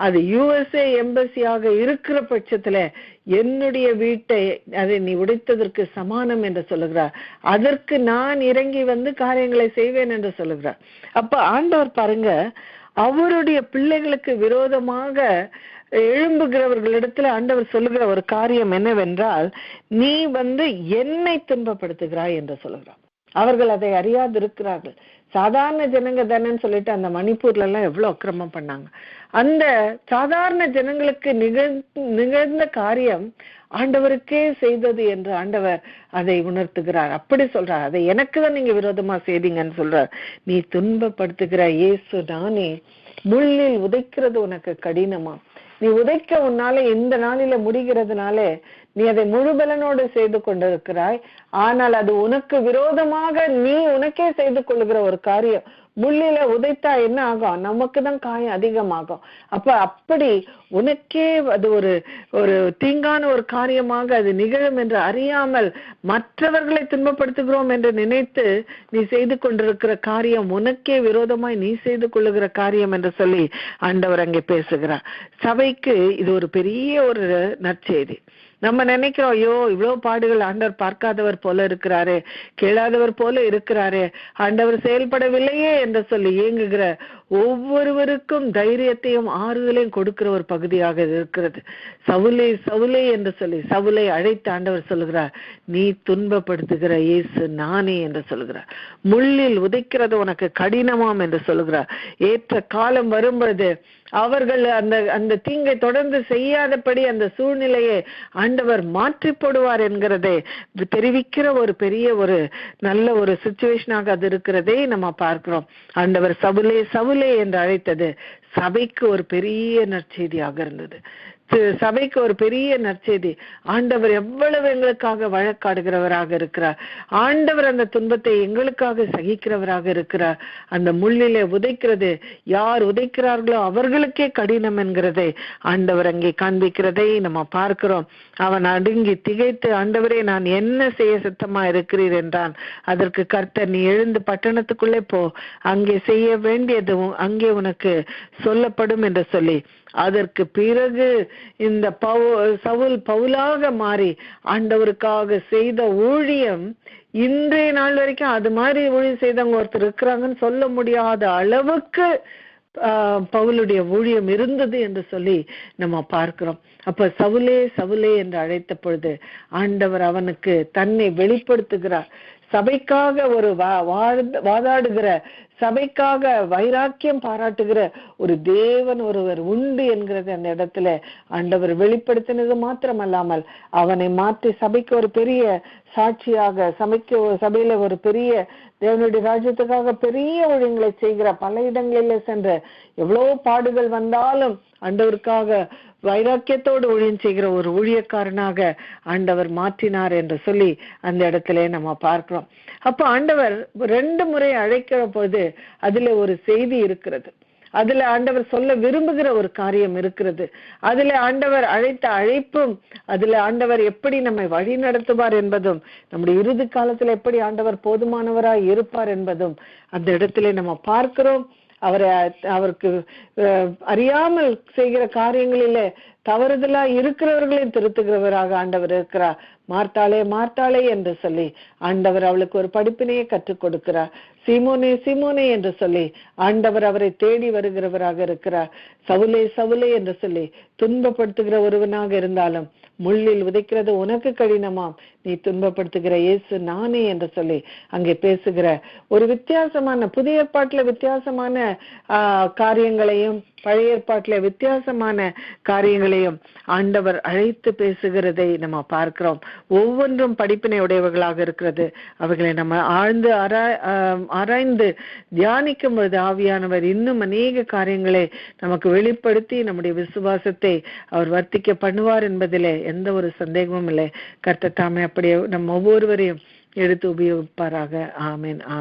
அது யுஎஸ்ஏ எம்பசியாக இருக்கிற பட்சத்துல என்னுடைய வீட்டை அதை நீ உடைத்ததற்கு சமானம் என்று சொல்லுகிறார். அதற்கு நான் இறங்கி வந்து காரியங்களை செய்வேன் என்று சொல்லுகிறார். அப்ப ஆண்டவர் பாருங்க, அவருடைய பிள்ளைகளுக்கு விரோதமாக எழும்புகிறவர்களிடத்துல ஆண்டவர் சொல்லுகிற ஒரு காரியம் என்னவென்றால், நீ வந்து என்னை துன்பப்படுத்துகிறாய் என்று சொல்லுகிறார். அவர்கள் அதை அறியாது இருக்கிறார்கள். சாதாரண ஜனங்க தானேன்னு சொல்லிட்டு அந்த மணிப்பூர்ல எல்லாம் எவ்வளவு அக்கிரமம் பண்ணாங்க. அந்த சாதாரண ஜனங்களுக்கு நிகழ்ந்த காரியம் ஆண்டவருக்கே செய்தது என்று ஆண்டவர் அதை உணர்த்துகிறார். அப்படி சொல்றார், அதை எனக்கு தான் நீங்க விரோதமா செய்தீங்கன்னு சொல்றார். நீ துன்பப்படுத்துகிற இயேசு நானே, முள்ளில் உதைக்கிறது உனக்கு கடினமா. நீ உதைக்க உன்னால இந்த நாளில முடிகிறதுனாலே நீ அதை முழுபலனோடு செய்து கொண்டிருக்கிறாய். ஆனால் அது உனக்கு விரோதமாக நீ உனக்கே செய்து கொள்ளுகிற ஒரு காரியம். முள்ளில உதைத்தா என்ன ஆகும்? நமக்கு தான் காயம் அதிகமாகும். அப்படி உனக்கே அது ஒரு தீங்கான ஒரு காரியமாக அது நிகழும் என்று அறியாமல் மற்றவர்களை துன்பப்படுத்துகிறோம் என்று நினைத்து நீ செய்து கொண்டிருக்கிற காரியம் உனக்கே விரோதமாய் நீ செய்து கொள்ளுகிற காரியம் என்று சொல்லி ஆண்டவர் அங்கே பேசுகிறார். சபைக்கு இது ஒரு பெரிய ஒரு நற்செய்தி. நம்ம நினைக்கிறோம், ஐயோ இவ்வளவு பாடுகள், ஆண்டவர் பார்க்காதவர் போல இருக்கிறாரே, கேளாதவர் போல இருக்கிறாரே, ஆண்டவர் செயல்படவில்லையே என்று சொல்லி ஏங்குகிற ஒவ்வொருவருக்கும் தைரியத்தையும் ஆறுதலையும் கொடுக்கிற ஒரு பகுதியாக இருக்கிறது. சவுலே சவுலே என்று சொல்லி சவுலை அழைத்து ஆண்டவர் சொல்லுகிறார், நீ துன்பப்படுத்துகிற இயேசு நானே என்று சொல்லுகிறார். முள்ளில் உதைக்கிறது உனக்கு கடினமாம் என்று சொல்லுகிறார். ஏற்ற காலம் வரும்பொழுது அவர்கள் அந்த தீங்கை தொடர்ந்து செய்யாதபடி அந்த சூழ்நிலையை ஆண்டவர் மாற்றி போடுவார் என்கிறதை தெரிவிக்கிற ஒரு பெரிய ஒரு நல்ல ஒரு சிச்சுவேஷனாக அது இருக்கிறதை நம்ம பார்க்கிறோம். ஆண்டவர் சவுலே சவுலே என்று அழைத்தது சபைக்கு ஒரு பெரிய நற்செய்தியாக இருந்தது. சபைக்கு ஒரு பெரிய நற்செய்தி. ஆண்டவர் எவ்வளவு எங்களுக்காக வழக்காடுகிறவராக இருக்கிறார். ஆண்டவர் அந்த துன்பத்தை எங்களுக்காக சகிக்கிறவராக இருக்கிறார். அந்த முள்ளிலே உதைக்கிறது யார் உதைக்கிறார்களோ அவர்களுக்கே கடினம் என்கிறதை ஆண்டவர் அங்கே காண்பிக்கிறதை நம்ம பார்க்கிறோம். அவன் அடுங்கி திகைத்து, ஆண்டவரே நான் என்ன செய்ய சித்தமா இருக்கிறீர் என்றான். அதற்கு கர்த்தர், நீ எழுந்து பட்டணத்துக்குள்ளே போ, அங்கே செய்ய வேண்டியதும் அங்கே உனக்கு சொல்லப்படும் என்று சொல்லி, அதற்கு பிறகு இந்த சவுல் பவுலாக மாறி ஆண்டவருக்காக செய்த ஊழியம் இன்றைய நாள் வரைக்கும் அது மாதிரி ஊழியம் செய்தவங்க ஒருத்தர் இருக்கிறாங்கன்னு சொல்ல முடியாத அளவுக்கு பவுலுடைய ஊழியம் இருந்தது என்று சொல்லி நம்ம பார்க்கிறோம். அப்ப சவுலே சவுலே என்று அழைத்த பொழுது ஆண்டவர் அவனுக்கு தன்னை வெளிப்படுத்துகிறார். சபைக்காக ஒரு வாதாடுகிற, சபைக்காக வைராக்கியம் பாராட்டுகிற ஒரு தேவன் ஒருவர் உண்டு என்கிறது அந்த இடத்துல ஆண்டவர் வெளிப்படுத்தினது மாத்திரமல்லாமல் அவனை மாற்றி சபைக்கு ஒரு பெரிய சாட்சியாக, சபையில ஒரு பெரிய தேவனுடைய ராஜ்யத்துக்காக பெரிய ஊழியங்களை செய்கிற, பல இடங்களில சென்ற, எவ்வளவு பாடுகள் வந்தாலும் ஆண்டவருக்காக வைராக்கியத்தோடு ஊழியம் செய்கிற ஒரு ஊழியக்காரனாக ஆண்டவர் மாற்றினார் என்று சொல்லி அந்த இடத்துல நம்ம பார்க்கிறோம். அப்ப ஆண்டவர் 2 முறை அழைக்கிற போது அதுல ஒரு செய்தி இருக்கிறது. அதுல ஆண்டவர் சொல்ல விரும்புகிற ஒரு காரியம் இருக்கிறது. அதுல ஆண்டவர் அழைத்த அழைப்பும், அதுல ஆண்டவர் எப்படி நம்மை வழி நடத்துவார் என்பதும், நம்முடைய இறுதி காலத்துல எப்படி ஆண்டவர் போதுமானவராய் இருப்பார் என்பதும் அந்த இடத்துல நம்ம பார்க்கிறோம். அவருக்கு அறியாமல் செய்கிற காரியங்களிலே தவறுதலா இருக்கிறவர்களையும் திருத்துகிறவராக ஆண்டவர் இருக்கிறார். மார்த்தாளே மார்த்தாளே என்று சொல்லி ஆண்டவர் அவளுக்கு ஒரு படிப்பினையை கற்றுக் கொடுக்கிறார். சீமோனே சீமோனே என்று சொல்லி ஆண்டவர் அவரை தேடி வருகிறவராக இருக்கிறார். சவுலே சவுலே என்று சொல்லி துன்பப்படுத்துகிற ஒருவனாக இருந்தாலும் முள்ளில் உதைக்கிறது உனக்கு கடினமாம், நீ துன்பப்படுத்துகிற இயேசு நானே என்று சொல்லி அங்கே பேசுகிற ஒரு வித்தியாசமான, புதிய ஏற்பாட்டுல வித்தியாசமான காரியங்களையும் பழைய ஏற்பாட்டுல வித்தியாசமான காரியங்களையும் ஆண்டவர் அழைத்து பேசுகிறதை நம்ம பார்க்கிறோம். ஒவ்வொன்றும் படிப்பினை உடையவர்களாக இருக்கிறது. அவைகளை நம்ம ஆழ்ந்து ஆராய்ந்து தியானிக்கும் பொழுது ஆவியானவர் இன்னும் அநேக காரியங்களை நமக்கு வெளிப்படுத்தி நம்முடைய விசுவாசத்தை அவர் வர்த்திக்க பண்ணுவார் என்பதிலே எந்த ஒரு சந்தேகமும் இல்லை. கர்த்தர் தாமே அப்படியே நம்ம ஒவ்வொருவரையும் எடுத்து உபயோகிப்பாராக. ஆமேன் ஆமேன்.